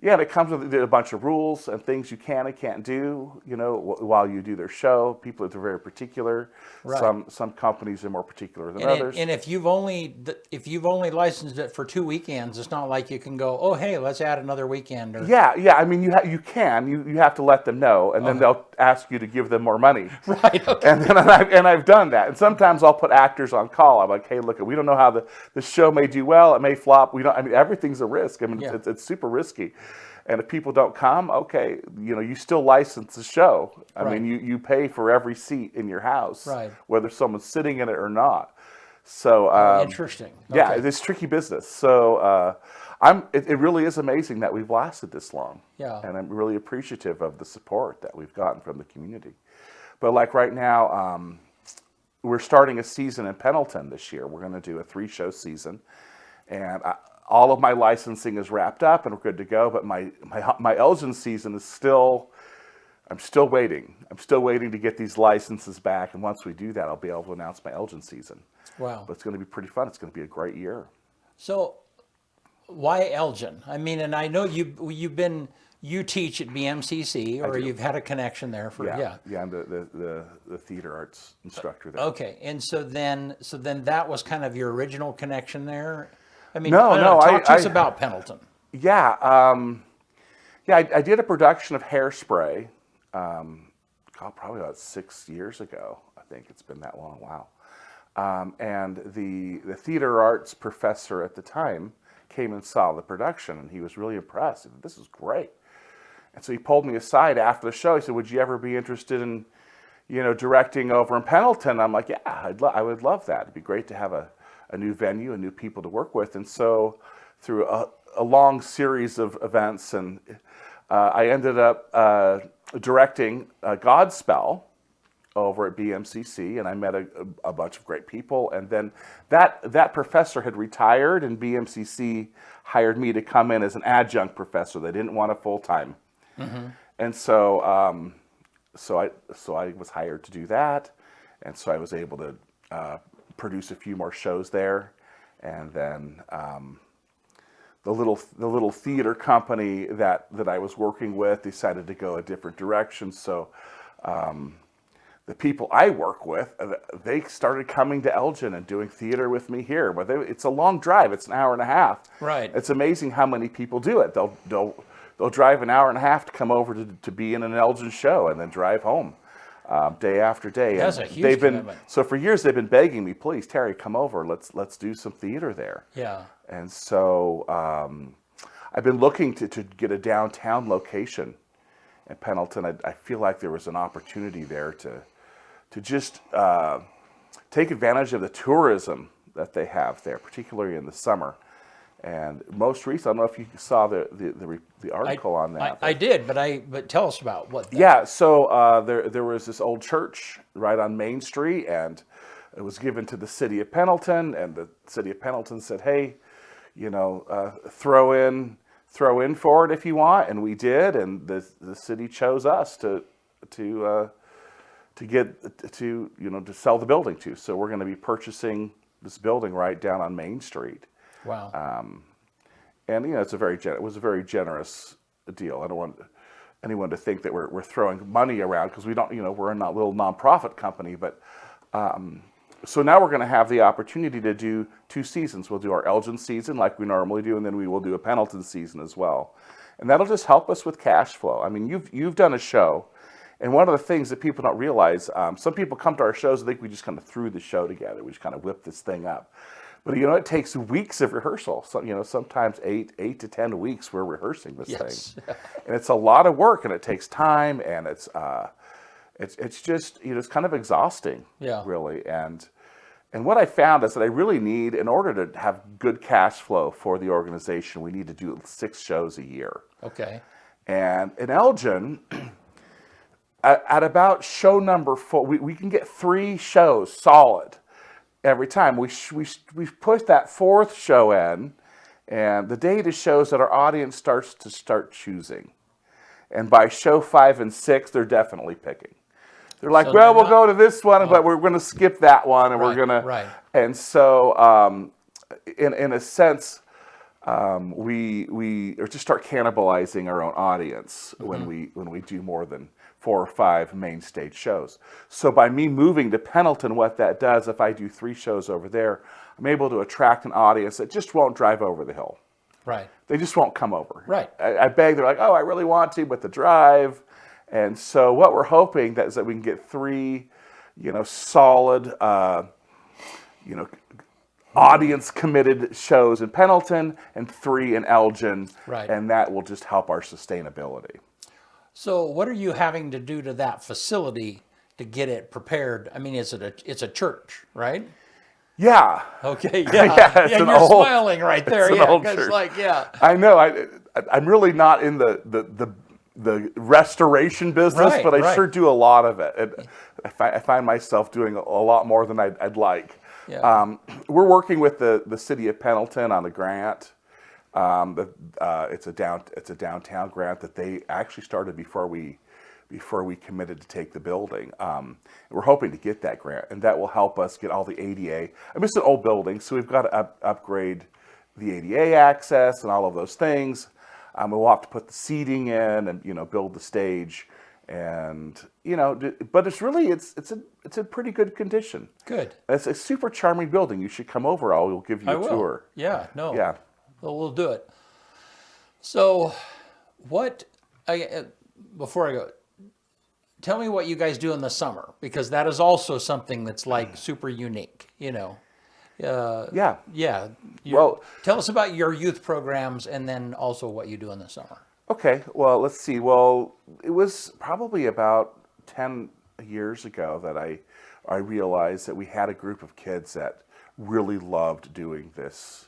[SPEAKER 4] And it comes with a bunch of rules and things you can and can't do. While you do their show, people are very particular.
[SPEAKER 1] Right.
[SPEAKER 4] Some companies are more particular than others.
[SPEAKER 1] And if you've only licensed it for 2 weekends, it's not like you can go, oh hey, let's add another weekend. Or...
[SPEAKER 4] Yeah. I mean, you can. You have to let them know, and then they'll ask you to give them more money.
[SPEAKER 1] Right. Okay.
[SPEAKER 4] And I've done that. And sometimes I'll put actors on call. I'm like, hey, look, we don't know how the show may do well. It may flop. Everything's a risk. It's super risky. And if people don't come, okay, you still license the show. I mean, you pay for every seat in your house, whether someone's sitting in it or not. So
[SPEAKER 1] interesting. Okay.
[SPEAKER 4] Yeah, it's tricky business. So it really is amazing that we've lasted this long.
[SPEAKER 1] Yeah.
[SPEAKER 4] And I'm really appreciative of the support that we've gotten from the community. But like right now, we're starting a season in Pendleton this year. We're going to do a 3-show season, and all of my licensing is wrapped up and we're good to go, but my Elgin season is I'm still waiting. I'm still waiting to get these licenses back, and once we do that, I'll be able to announce my Elgin season. Wow. But it's going to be pretty fun. It's going to be a great year.
[SPEAKER 1] So why Elgin? And I know you teach at BMCC, or you've had a connection there for
[SPEAKER 4] Yeah, I'm the theater arts instructor there.
[SPEAKER 1] Okay, and so then that was kind of your original connection there?
[SPEAKER 4] Talk
[SPEAKER 1] to us about Pendleton.
[SPEAKER 4] Yeah, I did a production of Hairspray, probably about 6 years ago. I think it's been that long. Wow. And the theater arts professor at the time came and saw the production, and he was really impressed. He said, "This is great." And so he pulled me aside after the show. He said, "Would you ever be interested in, directing over in Pendleton?" I'm like, "Yeah, I would love that. It'd be great to have a new venue and new people to work with." And so through a long series of events, and I ended up directing Godspell over at BMCC, and I met a bunch of great people. And then that professor had retired, and BMCC hired me to come in as an adjunct professor. They didn't want a full-time. And so so I was hired to do that, and so I was able to produce a few more shows there. And then the little theater company that I was working with decided to go a different direction. So the people I work with, they started coming to Elgin and doing theater with me here. But it's a long drive. It's an hour and a half.
[SPEAKER 1] Right.
[SPEAKER 4] It's amazing how many people do it. They'll drive an hour and a half to come over to be in an Elgin show and then drive home day after day.
[SPEAKER 1] That's
[SPEAKER 4] And
[SPEAKER 1] a huge commitment.
[SPEAKER 4] So for years they've been begging me, "Please, Terry, come over. Let's do some theater there."
[SPEAKER 1] Yeah.
[SPEAKER 4] And so I've been looking to get a downtown location in Pendleton. I feel like there was an opportunity there to just take advantage of the tourism that they have there, particularly in the summer. And most recently, I don't know if you saw the article on that.
[SPEAKER 1] I did, but tell us about what.
[SPEAKER 4] Yeah, so there was this old church right on Main Street, and it was given to the city of Pendleton, and the city of Pendleton said, "Hey, throw in for it if you want," and we did, and the city chose us to sell the building to. So we're going to be purchasing this building right down on Main Street.
[SPEAKER 1] Wow.
[SPEAKER 4] And it was a very generous deal. I don't want anyone to think that we're throwing money around, because we don't. We're a little nonprofit company. But so now we're going to have the opportunity to do 2 seasons. We'll do our Elgin season like we normally do, and then we will do a Pendleton season as well. And that'll just help us with cash flow. I mean, you've done a show, and one of the things that people don't realize, some people come to our shows and think we just kind of threw the show together. We just kind of whipped this thing up. But it takes weeks of rehearsal. So sometimes 8 to 10 weeks we're rehearsing this thing, and it's a lot of work, and it takes time, and it's just it's kind of exhausting, really. And what I found is that I really need, in order to have good cash flow for the organization, we need to do 6 shows a year.
[SPEAKER 1] Okay.
[SPEAKER 4] And in Elgin, at about show number 4, we can get 3 shows solid every time. We put that 4th show in, and the data shows that our audience starts to choosing. And by show 5 and 6, they're definitely picking. They're like, we'll go to this one, but we're going to skip that one, and we're going to.
[SPEAKER 1] Right.
[SPEAKER 4] And so, in a sense, we just start cannibalizing our own audience when we do more than 4 or 5 main stage shows. So by me moving to Pendleton, what that does, if I do 3 shows over there, I'm able to attract an audience that just won't drive over the hill.
[SPEAKER 1] Right.
[SPEAKER 4] They just won't come over.
[SPEAKER 1] Right.
[SPEAKER 4] I beg. They're like, "Oh, I really want to," but the drive. And so what we're hoping is that we can get 3, solid, audience committed shows in Pendleton and 3 in Elgin.
[SPEAKER 1] Right.
[SPEAKER 4] And that will just help our sustainability.
[SPEAKER 1] So what are you having to do to that facility to get it prepared? I mean, it's a church, right?
[SPEAKER 4] Yeah.
[SPEAKER 1] Okay. Yeah.
[SPEAKER 4] It's an
[SPEAKER 1] you're
[SPEAKER 4] old-
[SPEAKER 1] smiling right there.
[SPEAKER 4] it's an
[SPEAKER 1] Yeah.
[SPEAKER 4] old
[SPEAKER 1] Because
[SPEAKER 4] church. I know. I'm really not in the restoration business,
[SPEAKER 1] Right,
[SPEAKER 4] but I
[SPEAKER 1] right.
[SPEAKER 4] sure do a lot of it. I find myself doing a lot more than I'd like.
[SPEAKER 1] Yeah.
[SPEAKER 4] We're working with the city of Pendleton on a grant. It's a downtown grant that they actually started before we committed to take the building. We're hoping to get that grant, and that will help us get all the ADA. I mean, it's an old building, so we've got to upgrade the ADA access and all of those things. We'll have to put the seating in and build the stage, and but it's really it's a pretty good condition.
[SPEAKER 1] Good.
[SPEAKER 4] It's a super charming building. You should come over. We'll give you
[SPEAKER 1] I
[SPEAKER 4] a
[SPEAKER 1] will.
[SPEAKER 4] tour.
[SPEAKER 1] Yeah. No.
[SPEAKER 4] Yeah.
[SPEAKER 1] Well, we'll do it. So, before I go, tell me what you guys do in the summer, because that is also something that's like super unique,
[SPEAKER 4] Yeah.
[SPEAKER 1] Yeah.
[SPEAKER 4] Well-
[SPEAKER 1] tell us about your youth programs and then also what you do in the summer.
[SPEAKER 4] Okay, well, let's see. Well, it was probably about 10 years ago that I realized that we had a group of kids that really loved doing this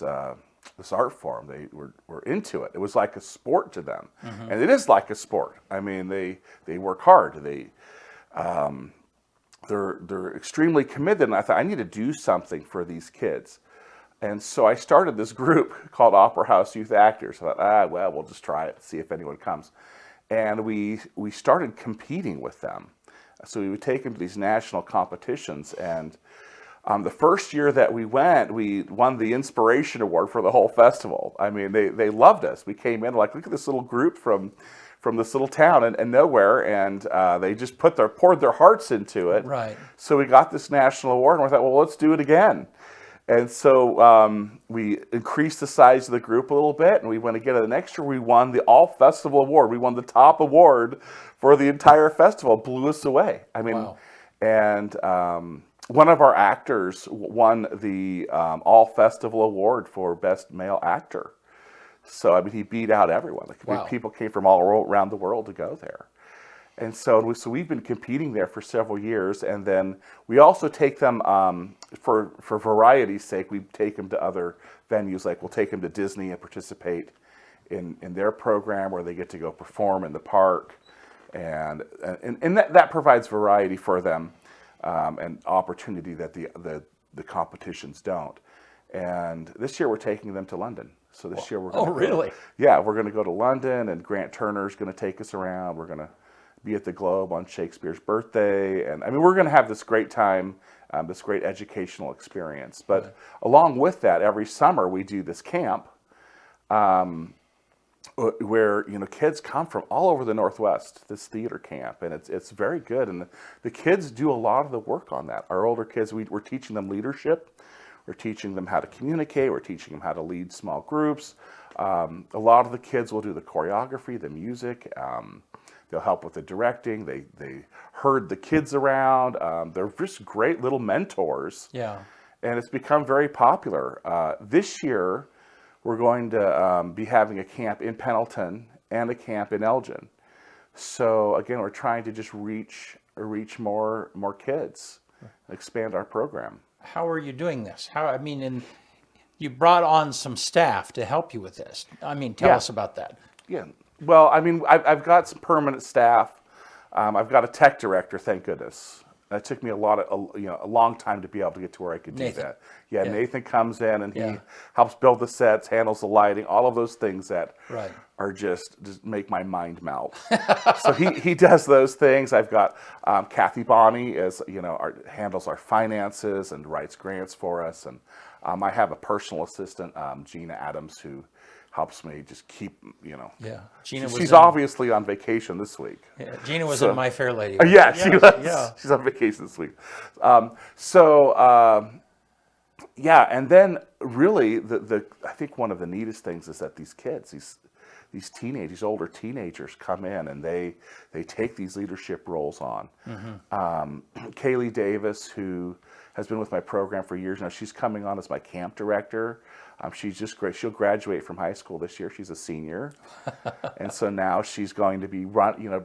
[SPEAKER 4] art form. They were into it. It was like a sport to them, and it is like a sport. I mean, they work hard. They're extremely committed, and I thought I need to do something for these kids. And so I started this group called Opera House Youth Actors. I thought, well, we'll just try it, see if anyone comes. And we started competing with them. So we would take them to these national competitions. And the first year that we went, we won the Inspiration Award for the whole festival. I mean, they loved us. We came in like, look at this little group from this little town and nowhere, and they just poured their hearts into it.
[SPEAKER 1] Right.
[SPEAKER 4] So we got this national award, and we thought, well, let's do it again. And so we increased the size of the group a little bit, and we went again. The next year, we won the All Festival Award. We won the top award for the entire festival. Blew us away. I mean,
[SPEAKER 1] Wow.
[SPEAKER 4] And one of our actors won the All Festival Award for Best Male Actor. So I mean, he beat out everyone. Like,
[SPEAKER 1] Wow.
[SPEAKER 4] people came from all around the world to go there. And so we've been competing there for several years, and then we also take them for variety's sake. We take them to other venues, like we'll take them to Disney and participate in their program where they get to go perform in the park, and that provides variety for them and opportunity that the competitions don't. And this year we're taking them to London. So this year we're going
[SPEAKER 1] Oh, really?
[SPEAKER 4] Yeah, we're going to go to London, and Grant Turner's going to take us around. We're going to be at the Globe on Shakespeare's birthday. And I mean, we're going to have this great time, this great educational experience. But along with that, every summer we do this camp where, kids come from all over the Northwest, this theater camp. And it's very good. And the kids do a lot of the work on that. Our older kids, we're teaching them leadership. We're teaching them how to communicate. We're teaching them how to lead small groups. A lot of the kids will do the choreography, the music. They'll help with the directing. They herd the kids around. They're just great little mentors.
[SPEAKER 1] Yeah.
[SPEAKER 4] And it's become very popular. This year, we're going to be having a camp in Pendleton and a camp in Elgin. So again, we're trying to just reach more kids, expand our program.
[SPEAKER 1] How are you doing this? And you brought on some staff to help you with this. Tell
[SPEAKER 4] Yeah.
[SPEAKER 1] us about that.
[SPEAKER 4] Yeah. Well, I've got some permanent staff. I've got a tech director, thank goodness. It took me a long time to be able to get to where I could do
[SPEAKER 1] Nathan.
[SPEAKER 4] that. Yeah, Nathan comes in and
[SPEAKER 1] Yeah.
[SPEAKER 4] he helps build the sets, handles the lighting, all of those things that
[SPEAKER 1] Right.
[SPEAKER 4] are just make my mind melt. So he does those things. I've got Kathy Bonney handles our finances and writes grants for us, and I have a personal assistant, Gina Adams, who helps me just keep,
[SPEAKER 1] Yeah. Gina was
[SPEAKER 4] she's
[SPEAKER 1] in,
[SPEAKER 4] obviously on vacation this week.
[SPEAKER 1] yeah, Gina was
[SPEAKER 4] so-
[SPEAKER 1] in My Fair Lady.
[SPEAKER 4] Yeah, she was.
[SPEAKER 1] Yeah.
[SPEAKER 4] She's on vacation this week. And then really I think one of the neatest things is that these kids, these teenagers, older teenagers come in and they take these leadership roles on. Kaylee Davis, who has been with my program for years now, she's coming on as my camp director. She's just great. She'll graduate from high school this year. She's a senior. And so now she's going to be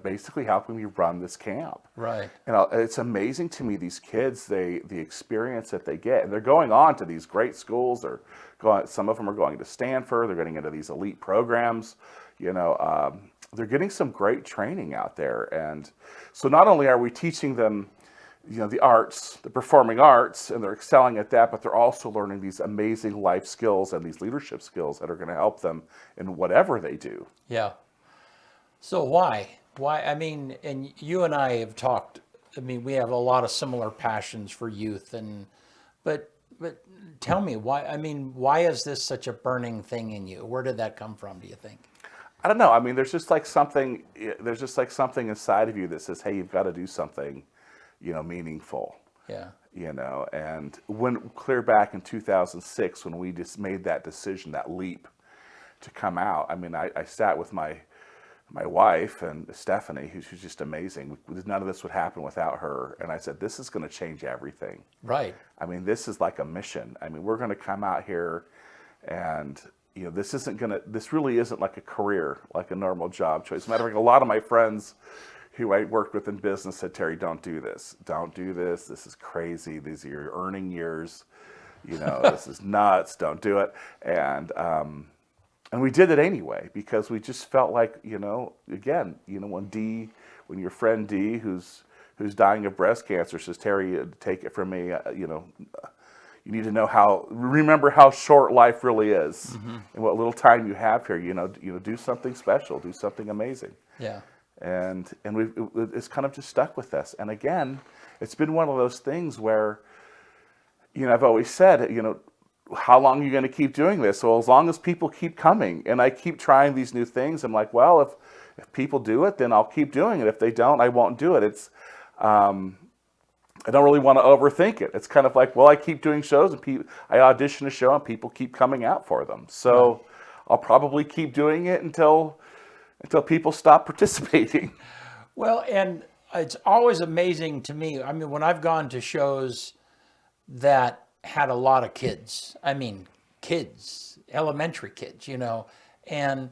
[SPEAKER 4] basically helping me run this camp.
[SPEAKER 1] Right.
[SPEAKER 4] It's amazing to me, these kids, the experience that they get. And they're going on to these great schools. Some of them are going to Stanford. They're getting into these elite programs. They're getting some great training out there. And so not only are we teaching them the arts, the performing arts, and they're excelling at that, but they're also learning these amazing life skills and these leadership skills that are going to help them in whatever they do.
[SPEAKER 1] Yeah. So why? And you and I have talked, we have a lot of similar passions for youth, but tell me why, why is this such a burning thing in you? Where did that come from, do you think?
[SPEAKER 4] I don't know. There's just like something inside of you that says, hey, you've got to do something meaningful.
[SPEAKER 1] Yeah.
[SPEAKER 4] And clear back in 2006, when we just made that decision, that leap to come out, I sat with my my wife and Stephanie, who's just amazing. None of this would happen without her. And I said, this is going to change everything.
[SPEAKER 1] Right.
[SPEAKER 4] I mean, this is like a mission. I mean, we're going to come out here and, this really isn't like a career, like a normal job choice. As a matter of fact, a lot of my friends who I worked with in business said, Terry, don't do this. Don't do this. This is crazy. These are your earning years. This is nuts. Don't do it. And we did it anyway because we just felt like, when your friend D, who's dying of breast cancer, says, Terry, take it from me, you need to remember how short life really is, and what little time you have here. Do something special, do something amazing.
[SPEAKER 1] Yeah.
[SPEAKER 4] And it's kind of just stuck with us. And again, it's been one of those things where, I've always said, how long are you going to keep doing this? Well, as long as people keep coming and I keep trying these new things, I'm like, well, if people do it, then I'll keep doing it. If they don't, I won't do it. It's, I don't really want to overthink it. It's kind of like, well, I keep doing shows and I audition a show and people keep coming out for them. So I'll probably keep doing it until people stop participating.
[SPEAKER 1] Well, and it's always amazing to me. I mean, when I've gone to shows that had a lot of kids, elementary kids, and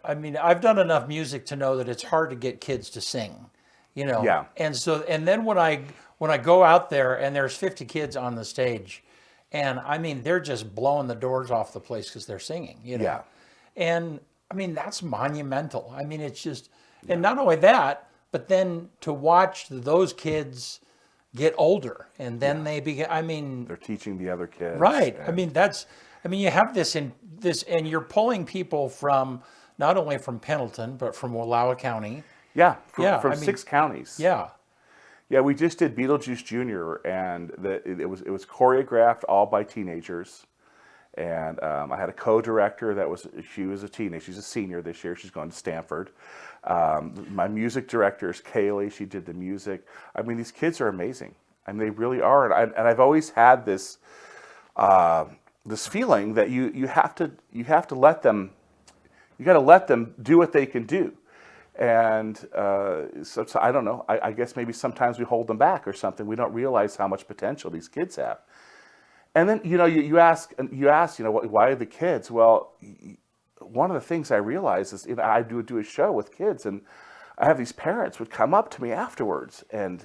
[SPEAKER 1] I mean, I've done enough music to know that it's hard to get kids to sing,
[SPEAKER 4] Yeah.
[SPEAKER 1] And then when I go out there and there's 50 kids on the stage, and I mean, they're just blowing the doors off the place because they're singing,
[SPEAKER 4] Yeah.
[SPEAKER 1] And I mean, that's monumental. I mean, it's just, and not only that, but then to watch those kids get older and then they begin,
[SPEAKER 4] They're teaching the other kids.
[SPEAKER 1] right.
[SPEAKER 4] And
[SPEAKER 1] You have this and you're pulling people from not only from Pendleton, but from Wallowa County.
[SPEAKER 4] yeah,
[SPEAKER 1] Yeah,
[SPEAKER 4] from
[SPEAKER 1] I mean,
[SPEAKER 4] 6 counties.
[SPEAKER 1] Yeah.
[SPEAKER 4] Yeah, we just did Beetlejuice Jr. and it was choreographed all by teenagers. And I had a co-director she was a teenager. She's a senior this year. She's going to Stanford. My music director is Hale. She did the music. I mean, these kids are amazing. I mean, they really are. And I've always had this feeling that you have to let them. You got to let them do what they can do. And so I don't know. I guess maybe sometimes we hold them back or something. We don't realize how much potential these kids have. And then you ask why the kids? Well, one of the things I realized is I do a show with kids, and I have these parents would come up to me afterwards, and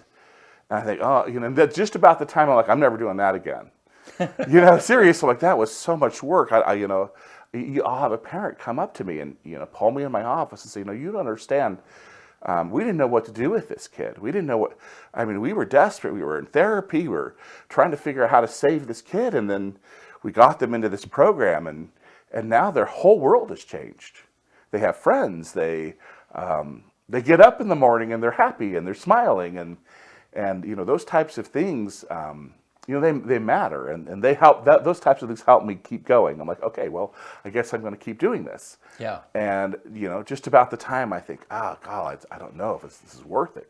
[SPEAKER 4] I think, and that's just about the time I'm like, I'm never doing that again. Seriously, like that was so much work. I'll have a parent come up to me and pull me in my office and say, you don't understand. We didn't know what to do with this kid. We didn't know we were desperate. We were in therapy. We were trying to figure out how to save this kid. And then we got them into this program, and now their whole world has changed. They have friends. They get up in the morning and they're happy and they're smiling and those types of things, they matter and they help. Those types of things help me keep going. I'm like, okay, well, I guess I'm going to keep doing this.
[SPEAKER 1] Yeah.
[SPEAKER 4] And just about the time I think, God, I don't know if this is worth it.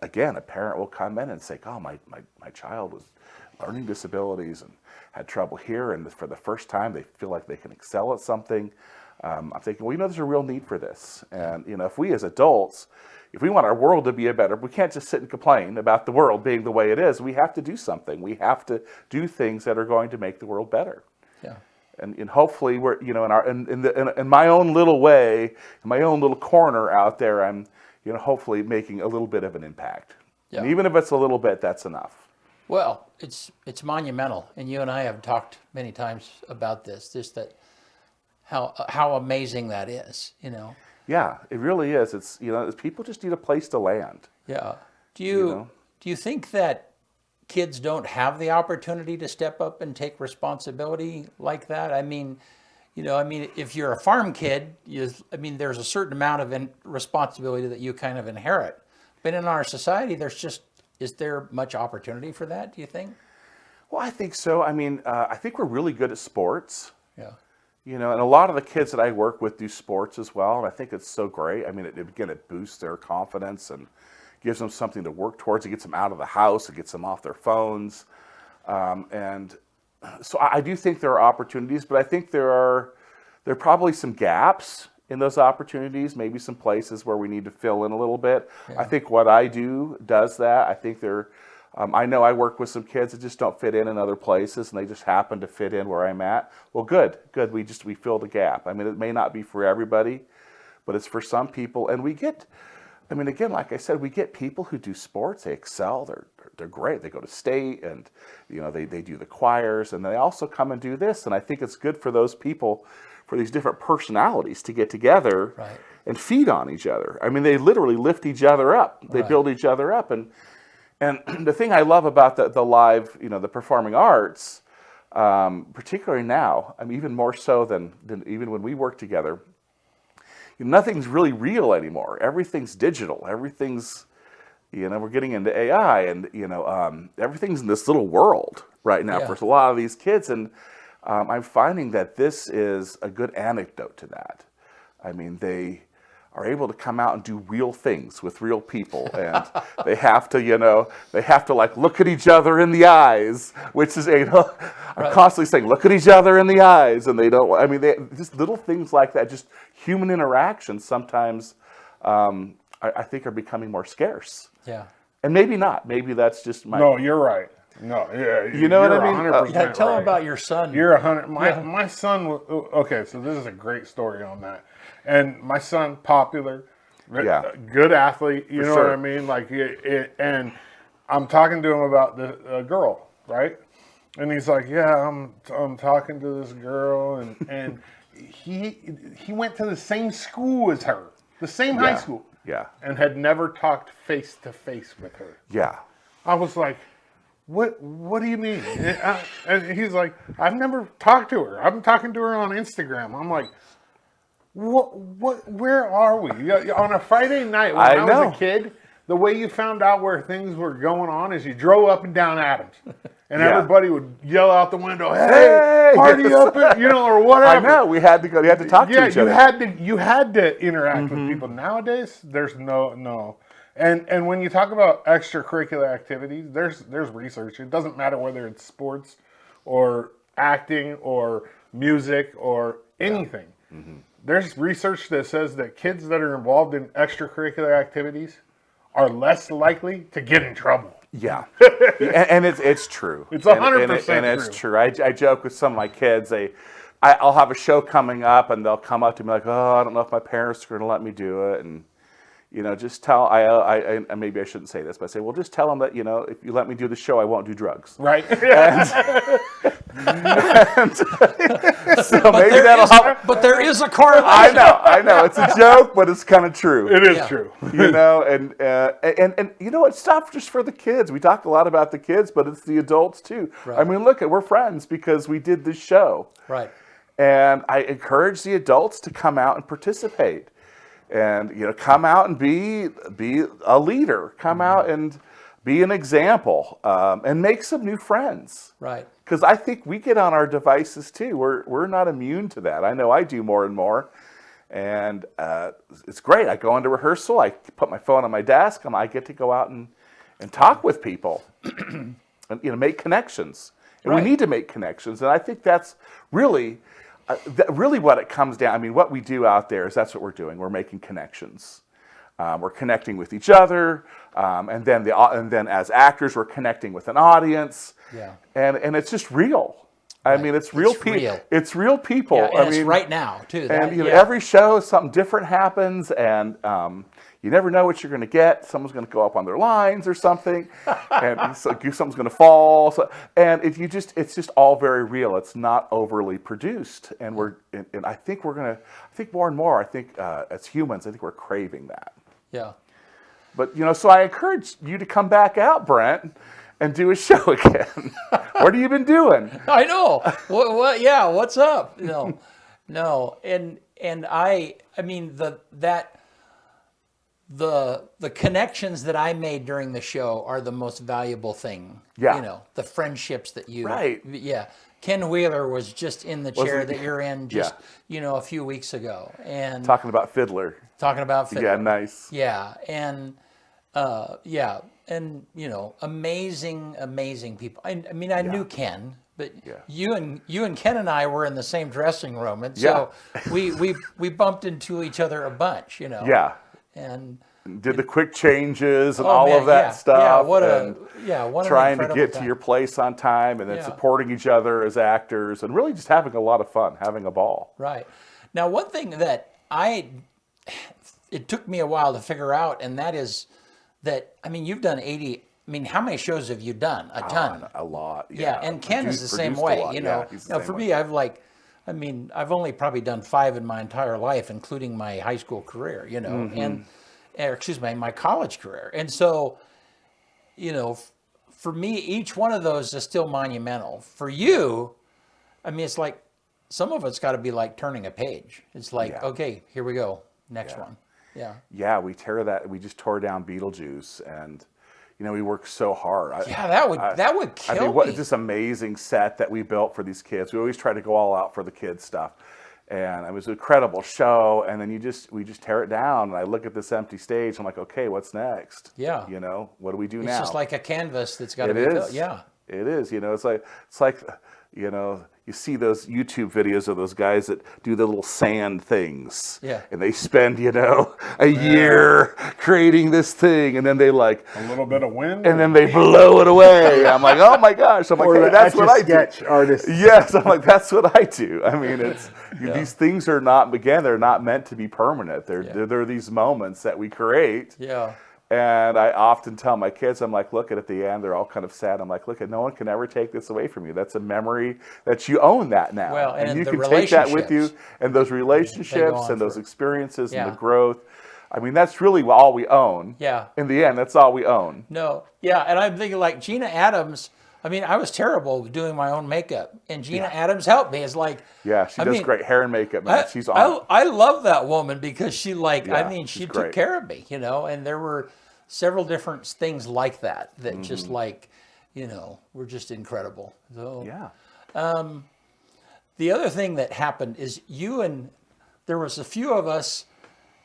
[SPEAKER 4] Again, a parent will come in and say, oh, my child was learning disabilities and had trouble here, and for the first time they feel like they can excel at something. I'm thinking, well, there's a real need for this. And if we as adults, if we want our world to be we can't just sit and complain about the world being the way it is. We have to do something. We have to do things that are going to make the world better.
[SPEAKER 1] Yeah.
[SPEAKER 4] And hopefully we're in my own little way, in my own little corner out there, I'm hopefully making a little bit of an impact.
[SPEAKER 1] Yeah.
[SPEAKER 4] And even if it's a little bit, that's enough.
[SPEAKER 1] Well, it's monumental, and you and I have talked many times about this. Just that how amazing that is.
[SPEAKER 4] Yeah, it really is. It's people just need a place to land.
[SPEAKER 1] Yeah. Do you think that kids don't have the opportunity to step up and take responsibility like that? I mean, if you're a farm kid, there's a certain amount of responsibility that you kind of inherit. But in our society, is there much opportunity for that, do you think?
[SPEAKER 4] Well, I think so. I think we're really good at sports.
[SPEAKER 1] Yeah.
[SPEAKER 4] And a lot of the kids that I work with do sports as well, and I think it's so great. It boosts their confidence and gives them something to work towards. It gets them out of the house. It gets them off their phones. And so I do think there are opportunities, but I think there are probably some gaps in those opportunities, maybe some places where we need to fill in a little bit. I think what I do does that. I think I know I work with some kids that just don't fit in other places, and they just happen to fit in where I'm at. Well, good. We fill the gap. I mean, it may not be for everybody, but it's for some people. And again, like I said, we get people who do sports. They excel. They're great. They go to state, and they do the choirs, and they also come and do this. And I think it's good for those people, for these different personalities, to get together and feed on each other. I mean, they literally lift each other up. They build each other up. And the thing I love about the live, the performing arts, particularly now, I mean, even more so than even when we work together, nothing's really real anymore. Everything's digital. Everything's, we're getting into AI, and everything's in this little world right now for a lot of these kids. And I'm finding that this is a good anecdote to that. I mean, they are able to come out and do real things with real people, and they have to like look at each other in the eyes, which is I'm constantly saying, look at each other in the eyes, and they don't. I mean, just little things like that, just human interactions. Sometimes I think are becoming more scarce.
[SPEAKER 1] Yeah.
[SPEAKER 4] And maybe not. Maybe that's just my.
[SPEAKER 2] No, you're right. No, yeah,
[SPEAKER 4] you know what I mean?
[SPEAKER 2] 100%
[SPEAKER 1] Tell
[SPEAKER 2] right.
[SPEAKER 1] them about your son.
[SPEAKER 2] You're 100. My son. Okay, so this is a great story on that. And my son, popular, good athlete. You know what I mean? Like, and I'm talking to him about the girl, right? And he's like, "Yeah, I'm talking to this girl, and he went to the same school as her, the same high school, and had never talked face to face with her."
[SPEAKER 4] Yeah.
[SPEAKER 2] I was like, What do you mean? And he's like, I've never talked to her. I'm talking to her on Instagram. I'm like, where are we? On a Friday night when I was a kid, the way you found out where things were going on is you drove up and down Adams. And everybody would yell out the window, "Hey, party up," or whatever.
[SPEAKER 4] I know. We had to go. You had to talk to each other.
[SPEAKER 2] You had to interact with people. Nowadays, there's no. And when you talk about extracurricular activities, there's research. It doesn't matter whether it's sports or acting or music or anything. There's research that says that kids that are involved in extracurricular activities are less likely to get in trouble.
[SPEAKER 4] Yeah, and it's true.
[SPEAKER 2] It's 100% true.
[SPEAKER 4] And it's true. I joke with some of my kids. I'll have a show coming up, and they'll come up to me like, "Oh, I don't know if my parents are going to let me do it," and just tell, I maybe I shouldn't say this, but I say, well, just tell them that, if you let me do the show, I won't do drugs.
[SPEAKER 2] Right.
[SPEAKER 4] And so maybe that'll help.
[SPEAKER 1] But there is a correlation.
[SPEAKER 4] I know. It's a joke, but it's kind of true.
[SPEAKER 2] It is true.
[SPEAKER 4] And it's not just for the kids. We talk a lot about the kids, but it's the adults too.
[SPEAKER 1] Right.
[SPEAKER 4] I mean, we're friends because we did this show.
[SPEAKER 1] Right.
[SPEAKER 4] And I encourage the adults to come out and participate. And come out and be a leader. Come out and be an example, and make some new friends.
[SPEAKER 1] Right.
[SPEAKER 4] Because I think we get on our devices too. We're not immune to that. I know I do more and more, and it's great. I go into rehearsal. I put my phone on my desk, and I get to go out and talk with people, and make connections. And we need to make connections. And I think that's really. Really what it comes down, I mean, what we do out there is that's what we're doing. We're making connections. We're connecting with each other. And then as actors, we're connecting with an audience. Yeah. And it's just real. I mean, it's real people. It's real people.
[SPEAKER 1] Yeah, and it's right now, too.
[SPEAKER 4] Every show, something different happens, and you never know what you're going to get. Someone's going to go up on their lines or something, and something's going to fall. And it's just all very real. It's not overly produced, and I think I think more and more. I think as humans, I think we're craving that.
[SPEAKER 1] Yeah.
[SPEAKER 4] But so I encourage you to come back out, Brent, and do a show again. What have you been doing?
[SPEAKER 1] I know. What? Yeah. What's up? No. And I mean the connections that I made during the show are the most valuable thing.
[SPEAKER 4] Yeah.
[SPEAKER 1] The friendships that you.
[SPEAKER 4] Right.
[SPEAKER 1] Yeah. Ken Wheeler was just in the chair that you're in just a few weeks ago, and
[SPEAKER 4] talking about Fiddler.
[SPEAKER 1] Yeah.
[SPEAKER 4] Nice.
[SPEAKER 1] Yeah. And amazing people. I mean, I knew Ken, But
[SPEAKER 4] Yeah.
[SPEAKER 1] you and Ken and I were in the same dressing room, and so we bumped into each other a bunch, you know.
[SPEAKER 4] Yeah.
[SPEAKER 1] And
[SPEAKER 4] Did the quick changes and
[SPEAKER 1] Oh,
[SPEAKER 4] all
[SPEAKER 1] man,
[SPEAKER 4] of that
[SPEAKER 1] yeah.
[SPEAKER 4] stuff.
[SPEAKER 1] Yeah, what
[SPEAKER 4] and
[SPEAKER 1] an
[SPEAKER 4] trying to
[SPEAKER 1] incredible
[SPEAKER 4] get to
[SPEAKER 1] time.
[SPEAKER 4] your place on time, and then
[SPEAKER 1] Yeah.
[SPEAKER 4] supporting each other as actors, and really just having a lot of fun, having a ball.
[SPEAKER 1] Right. Now, one thing that it took me a while to figure out, and that is that, I mean, you've done 80, I mean, how many shows have you done? A ton.
[SPEAKER 4] A lot.
[SPEAKER 1] Yeah, and Ken is the same
[SPEAKER 4] Produced a
[SPEAKER 1] way,
[SPEAKER 4] lot.
[SPEAKER 1] you
[SPEAKER 4] Yeah,
[SPEAKER 1] know.
[SPEAKER 4] he's the
[SPEAKER 1] Now,
[SPEAKER 4] same
[SPEAKER 1] for
[SPEAKER 4] way.
[SPEAKER 1] me, I've only probably done 5 in my entire life, including my high school career, you know,
[SPEAKER 4] Mm-hmm.
[SPEAKER 1] excuse me, my college career. And so, you know, for me, each one of those is still monumental. For you, I mean, it's like, some of it's got to be like turning a page. It's like,
[SPEAKER 4] Yeah.
[SPEAKER 1] okay, here we go, next
[SPEAKER 4] Yeah.
[SPEAKER 1] one. Yeah.
[SPEAKER 4] Yeah, we just tore down Beetlejuice, and you know, we worked so hard.
[SPEAKER 1] Yeah, that would kill
[SPEAKER 4] I mean, what
[SPEAKER 1] me.
[SPEAKER 4] this amazing set that we built for these kids. We always try to go all out for the kids stuff, and it was an incredible show. And then we just tear it down, and I look at this empty stage. I'm like, okay, what's next?
[SPEAKER 1] Yeah.
[SPEAKER 4] You know, what do we do
[SPEAKER 1] It's
[SPEAKER 4] now?
[SPEAKER 1] just like a canvas that's got to
[SPEAKER 4] It
[SPEAKER 1] be
[SPEAKER 4] is.
[SPEAKER 1] built. Yeah.
[SPEAKER 4] It is. You know, it's like, you know, you see those YouTube videos of those guys that do the little sand things.
[SPEAKER 1] Yeah.
[SPEAKER 4] And they spend, you know, a year creating this thing, and then they like,
[SPEAKER 2] A little bit of wind.
[SPEAKER 4] and then they blow it away. I'm like, oh my gosh. I'm like,
[SPEAKER 2] or
[SPEAKER 4] hey,
[SPEAKER 2] the
[SPEAKER 4] that's what I
[SPEAKER 2] Etch-a-Sketch
[SPEAKER 4] do.
[SPEAKER 2] artist.
[SPEAKER 4] Yes, I'm like, that's what I do. I mean, these things are not, again, they're not meant to be permanent. They're these moments that we create.
[SPEAKER 1] Yeah.
[SPEAKER 4] And I often tell my kids, I'm like, look, at the end, they're all kind of sad. I'm like, look, no one can ever take this away from you. That's a memory that you own that now.
[SPEAKER 1] Well, and
[SPEAKER 4] you
[SPEAKER 1] the
[SPEAKER 4] can take that with you,
[SPEAKER 1] relationships.
[SPEAKER 4] and those relationships
[SPEAKER 1] on
[SPEAKER 4] and those
[SPEAKER 1] for-
[SPEAKER 4] experiences
[SPEAKER 1] Yeah.
[SPEAKER 4] and the growth. I mean, that's really all we own.
[SPEAKER 1] Yeah.
[SPEAKER 4] In the end, that's all we own.
[SPEAKER 1] No. Yeah. And I'm thinking like Gina Adams. I mean, I was terrible doing my own makeup, and Gina Adams helped me. It's like,
[SPEAKER 4] Yeah, she
[SPEAKER 1] I
[SPEAKER 4] does
[SPEAKER 1] mean,
[SPEAKER 4] great hair and makeup, man. She's on.
[SPEAKER 1] I love that woman because she
[SPEAKER 4] Yeah,
[SPEAKER 1] she
[SPEAKER 4] she's
[SPEAKER 1] took
[SPEAKER 4] great.
[SPEAKER 1] care of me, you know, and there were several different things like that
[SPEAKER 4] Mm-hmm.
[SPEAKER 1] just like, you know, were just incredible. So
[SPEAKER 4] Yeah.
[SPEAKER 1] the other thing that happened is there was a few of us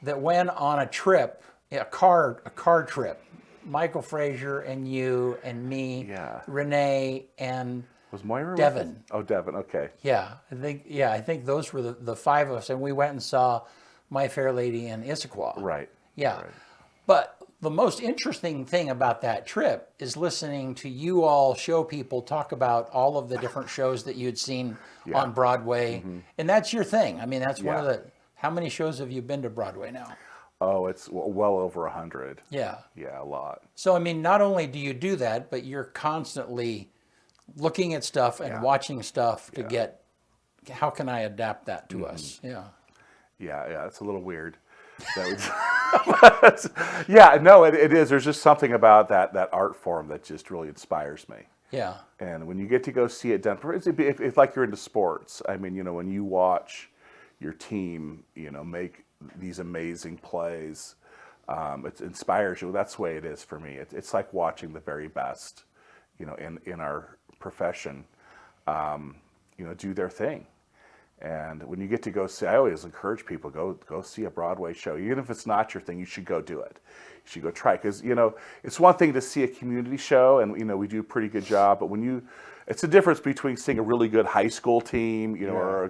[SPEAKER 1] that went on a trip, a car trip. Michael Frazier and you and me,
[SPEAKER 4] Yeah.
[SPEAKER 1] Renee and
[SPEAKER 4] Was Moira with
[SPEAKER 1] Devin.
[SPEAKER 4] us? Oh, Devin. Okay.
[SPEAKER 1] I think those were the 5 of us, and we went and saw My Fair Lady in Issaquah.
[SPEAKER 4] Right.
[SPEAKER 1] Yeah.
[SPEAKER 4] Right.
[SPEAKER 1] But the most interesting thing about that trip is listening to you all show people talk about all of the different shows that you'd seen on Broadway. And that's your thing. I mean, that's one of
[SPEAKER 4] Yeah.
[SPEAKER 1] the, how many shows have you been to Broadway now?
[SPEAKER 4] Oh, it's well over 100.
[SPEAKER 1] Yeah.
[SPEAKER 4] Yeah, a lot.
[SPEAKER 1] So, I mean, not only do you do that, but you're constantly looking at stuff and watching stuff to get, how can I adapt that to us? Yeah.
[SPEAKER 4] Yeah, it's a little weird. Yeah, no, it is. There's just something about that art form that just really inspires me.
[SPEAKER 1] Yeah.
[SPEAKER 4] And when you get to go see it done, if like you're into sports, I mean, you know, when you watch your team, you know, make these amazing plays, it inspires you. That's the way it is for me. It's like watching the very best, you know, in our profession, you know, do their thing. And when you get to go see, I always encourage people, go see a Broadway show. Even if it's not your thing, you should go do it. You should go try it. Because, you know, it's one thing to see a community show, and, you know, we do a pretty good job. But it's a difference between seeing a really good high school team, you know, or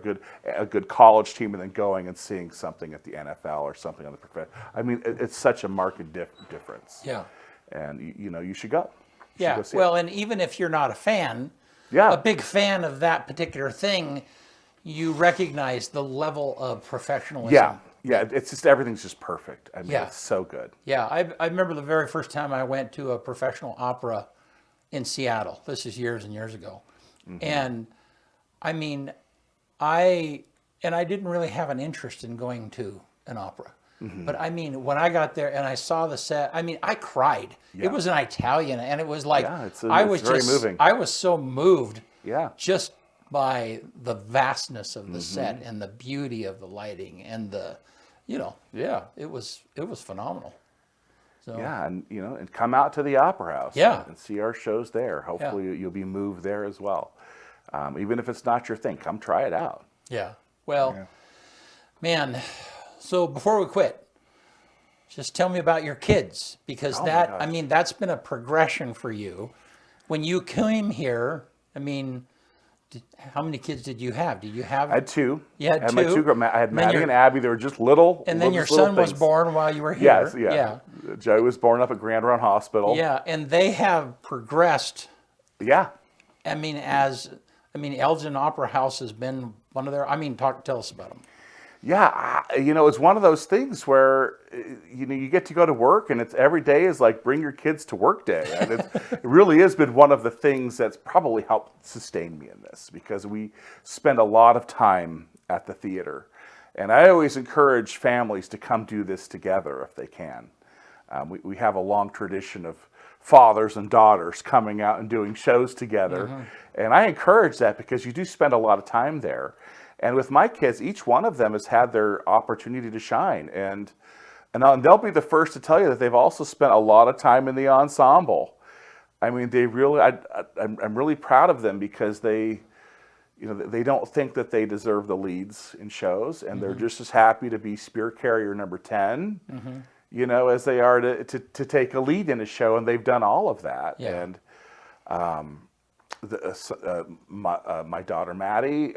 [SPEAKER 4] a good college team, and then going and seeing something at the NFL or something on the profession. I mean, it's such a marked difference.
[SPEAKER 1] Yeah.
[SPEAKER 4] And, you know, you should go. You should
[SPEAKER 1] Yeah.
[SPEAKER 4] go see
[SPEAKER 1] Well,
[SPEAKER 4] it.
[SPEAKER 1] and even if you're not a fan,
[SPEAKER 4] Yeah.
[SPEAKER 1] a big fan of that particular thing, you recognize the level of professionalism.
[SPEAKER 4] Yeah, it's just, everything's just perfect. I mean,
[SPEAKER 1] Yeah.
[SPEAKER 4] it's so good.
[SPEAKER 1] Yeah, I remember the very first time I went to a professional opera in Seattle. This is years and years ago. And I mean, I didn't really have an interest in going to an opera. But I mean, when I got there and I saw the set, I mean, I cried.
[SPEAKER 4] Yeah.
[SPEAKER 1] It was an Italian, and it was like,
[SPEAKER 4] Yeah, it's
[SPEAKER 1] I was
[SPEAKER 4] very
[SPEAKER 1] just,
[SPEAKER 4] moving.
[SPEAKER 1] I was so moved
[SPEAKER 4] Yeah.
[SPEAKER 1] just by the vastness of the set and the beauty of the lighting and the, you know, it was phenomenal. So
[SPEAKER 4] Yeah, and you know, and come out to the Opera House.
[SPEAKER 1] Yeah.
[SPEAKER 4] And see our shows there. Hopefully, you'll be moved there as well. Even if it's not your thing, come try it out.
[SPEAKER 1] yeah. Well, man. So before we quit, just tell me about your kids, because
[SPEAKER 4] Oh my
[SPEAKER 1] that,
[SPEAKER 4] gosh.
[SPEAKER 1] I mean, that's been a progression for you. When you came here, I mean, How many kids did you have? Did you have?
[SPEAKER 4] I had two.
[SPEAKER 1] You had
[SPEAKER 4] I had my
[SPEAKER 1] two?
[SPEAKER 4] two. I had
[SPEAKER 1] And then
[SPEAKER 4] Maddie
[SPEAKER 1] your-
[SPEAKER 4] and Abby. They were just little.
[SPEAKER 1] And then your
[SPEAKER 4] little
[SPEAKER 1] son was
[SPEAKER 4] things.
[SPEAKER 1] born while you were here.
[SPEAKER 4] Yes, yeah. Joey was born up at Grand Run Hospital.
[SPEAKER 1] Yeah, and they have progressed.
[SPEAKER 4] Yeah.
[SPEAKER 1] Elgin Opera House has been one of their. Tell us about them.
[SPEAKER 4] Yeah, it's one of those things where you get to go to work, and it's every day is like bring your kids to work day, and it really has been one of the things that's probably helped sustain me in this, because we spend a lot of time at the theater, and I always encourage families to come do this together if they can. We have a long tradition of fathers and daughters coming out and doing shows together, and I encourage that because you do spend a lot of time there. And with my kids, each one of them has had their opportunity to shine. And they'll be the first to tell you that they've also spent a lot of time in the ensemble. They really, I'm really proud of them, because they don't think that they deserve the leads in shows, and they're just as happy to be spirit carrier number 10, as they are to take a lead in a show, and they've done all of that.
[SPEAKER 1] Yeah.
[SPEAKER 4] And my daughter Maddie,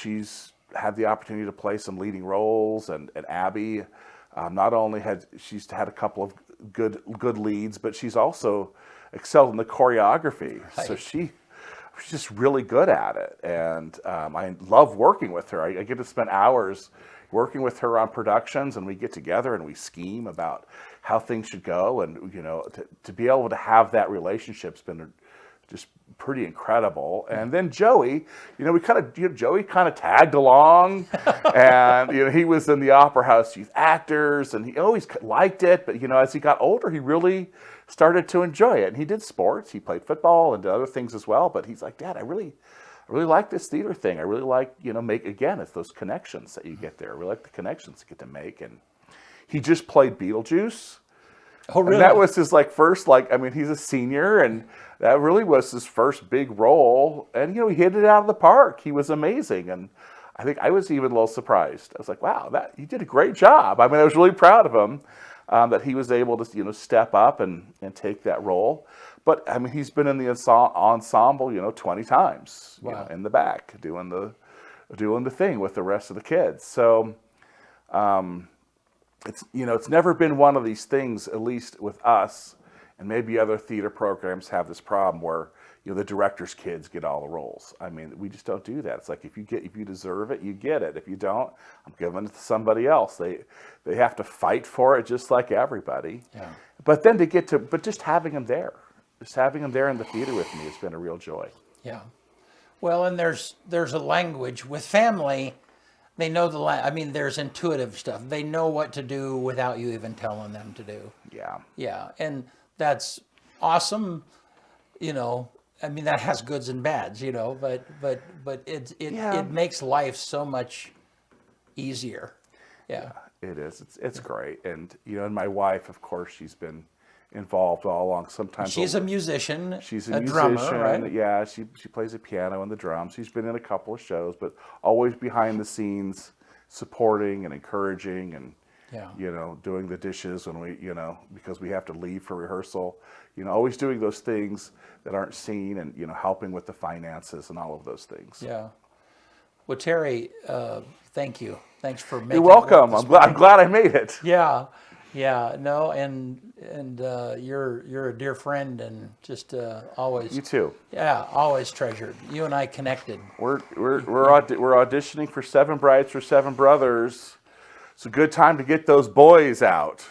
[SPEAKER 4] she's had the opportunity to play some leading roles, and Abby, not only she's had a couple of good leads, but she's also excelled in the choreography.
[SPEAKER 1] Right.
[SPEAKER 4] So she's just really good at it, and I love working with her. I get to spend hours working with her on productions, and we get together and we scheme about how things should go, and to be able to have that relationship's been just pretty incredible. And then Joey, Joey kind of tagged along, and he was in the Opera House Youth Actors, and he always liked it. But as he got older, he really started to enjoy it. And he did sports. He played football and did other things as well. But he's like, Dad, I really like this theater thing. I really like it's those connections that you get there. I really like the connections you get to make. And he just played Beetlejuice.
[SPEAKER 1] Oh, really?
[SPEAKER 4] And that was his first, he's a senior, and that really was his first big role. And, he hit it out of the park. He was amazing. And I think I was even a little surprised. I was like, wow, he did a great job. I was really proud of him that he was able to, step up and take that role. But, he's been in the ensemble, 20 times,
[SPEAKER 1] wow.
[SPEAKER 4] In the back, doing the thing with the rest of the kids. So, it's never been one of these things, at least with us, and maybe other theater programs have this problem where the director's kids get all the roles. We just don't do that. It's like if you deserve it, you get it. If you don't, I'm giving it to somebody else. They have to fight for it just like everybody.
[SPEAKER 1] Yeah.
[SPEAKER 4] But then just having them there, in the theater with me has been a real joy.
[SPEAKER 1] Yeah. Well, and there's a language with family. They know there's intuitive stuff. They know what to do without you even telling them to do.
[SPEAKER 4] Yeah.
[SPEAKER 1] Yeah, and that's awesome. That has goods and bads. But it makes life so much easier. Yeah.
[SPEAKER 4] It is. It's great. And and my wife, of course, she's been involved all along. Sometimes
[SPEAKER 1] she's a musician.
[SPEAKER 4] She's
[SPEAKER 1] a
[SPEAKER 4] musician,
[SPEAKER 1] drummer, right?
[SPEAKER 4] Yeah, she plays the piano and the drums. She's been in a couple of shows, but always behind the scenes, supporting and encouraging, and doing the dishes when we because we have to leave for rehearsal. Always doing those things that aren't seen, and helping with the finances and all of those things.
[SPEAKER 1] Yeah. Well, Terry, thank you. Thanks for making.
[SPEAKER 4] You're welcome. I'm glad I made it.
[SPEAKER 1] Yeah. Yeah, no, and you're a dear friend, and just always.
[SPEAKER 4] You too.
[SPEAKER 1] Yeah, always treasured. You and I connected.
[SPEAKER 4] We're auditioning for Seven Brides for Seven Brothers. It's a good time to get those boys out.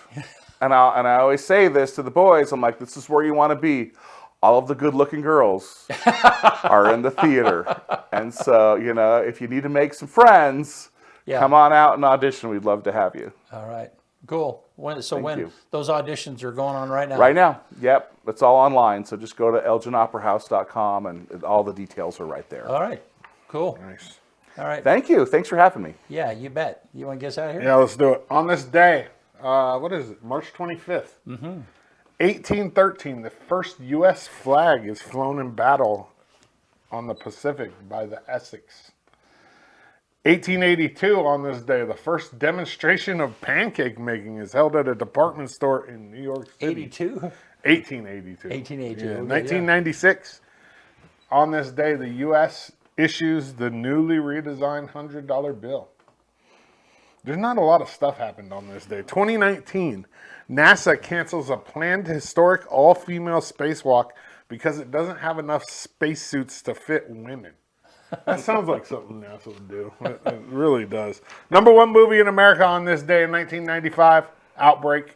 [SPEAKER 4] And I always say this to the boys. I'm like, this is where you want to be. All of the good-looking girls are in the theater, and so if you need to make some friends, come on out and audition. We'd love to have you.
[SPEAKER 1] All right. Cool. When those auditions are going on right now?
[SPEAKER 4] Right now, yep. It's all online, so just go to elginoperahouse.com, and all the details are right there.
[SPEAKER 1] All right. Cool.
[SPEAKER 2] Nice.
[SPEAKER 1] All right.
[SPEAKER 4] Thank you. Thanks for having me.
[SPEAKER 1] Yeah, you bet. You want to get us out of here?
[SPEAKER 2] Yeah, let's do it. On this day, what is it? March 25th. 1813, the first U.S. flag is flown in battle on the Pacific by the Essex. 1882, on this day, the first demonstration of pancake making is held at a department store in New York City.
[SPEAKER 1] 82?
[SPEAKER 2] 1882.
[SPEAKER 1] 1882.
[SPEAKER 2] Yeah.
[SPEAKER 1] Okay,
[SPEAKER 2] 1996, on this day, the U.S. issues the newly redesigned $100 bill. There's not a lot of stuff happened on this day. 2019, NASA cancels a planned historic all-female spacewalk because it doesn't have enough spacesuits to fit women. That sounds like something NASA would do. It really does. Number one movie in America on this day in 1995, Outbreak.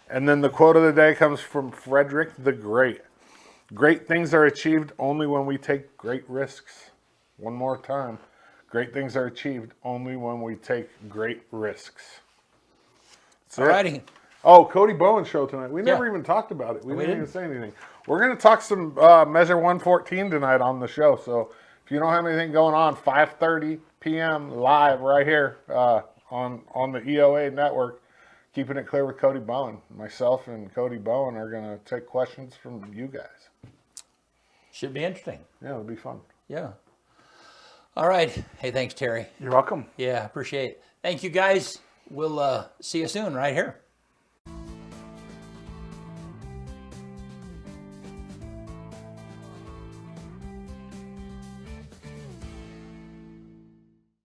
[SPEAKER 2] And then the quote of the day comes from Frederick the Great. Great things are achieved only when we take great risks. One more time. Great things are achieved only when we take great risks.
[SPEAKER 1] Alrighty.
[SPEAKER 2] Oh, Cody Bowen's show tonight. We never
[SPEAKER 1] Yeah.
[SPEAKER 2] even talked about it. We didn't even
[SPEAKER 1] didn't.
[SPEAKER 2] say anything. We're going to talk some Measure 114 tonight on the show. So if you don't have anything going on, 5:30 p.m. live right here on the EOA network, Keeping It Clear with Cody Bowen. Myself and Cody Bowen are going to take questions from you guys.
[SPEAKER 1] Should be interesting.
[SPEAKER 2] Yeah, it'll be fun.
[SPEAKER 1] Yeah. All right. Hey, thanks, Terry.
[SPEAKER 4] You're welcome.
[SPEAKER 1] Yeah, appreciate it. Thank you, guys. We'll see you soon right here.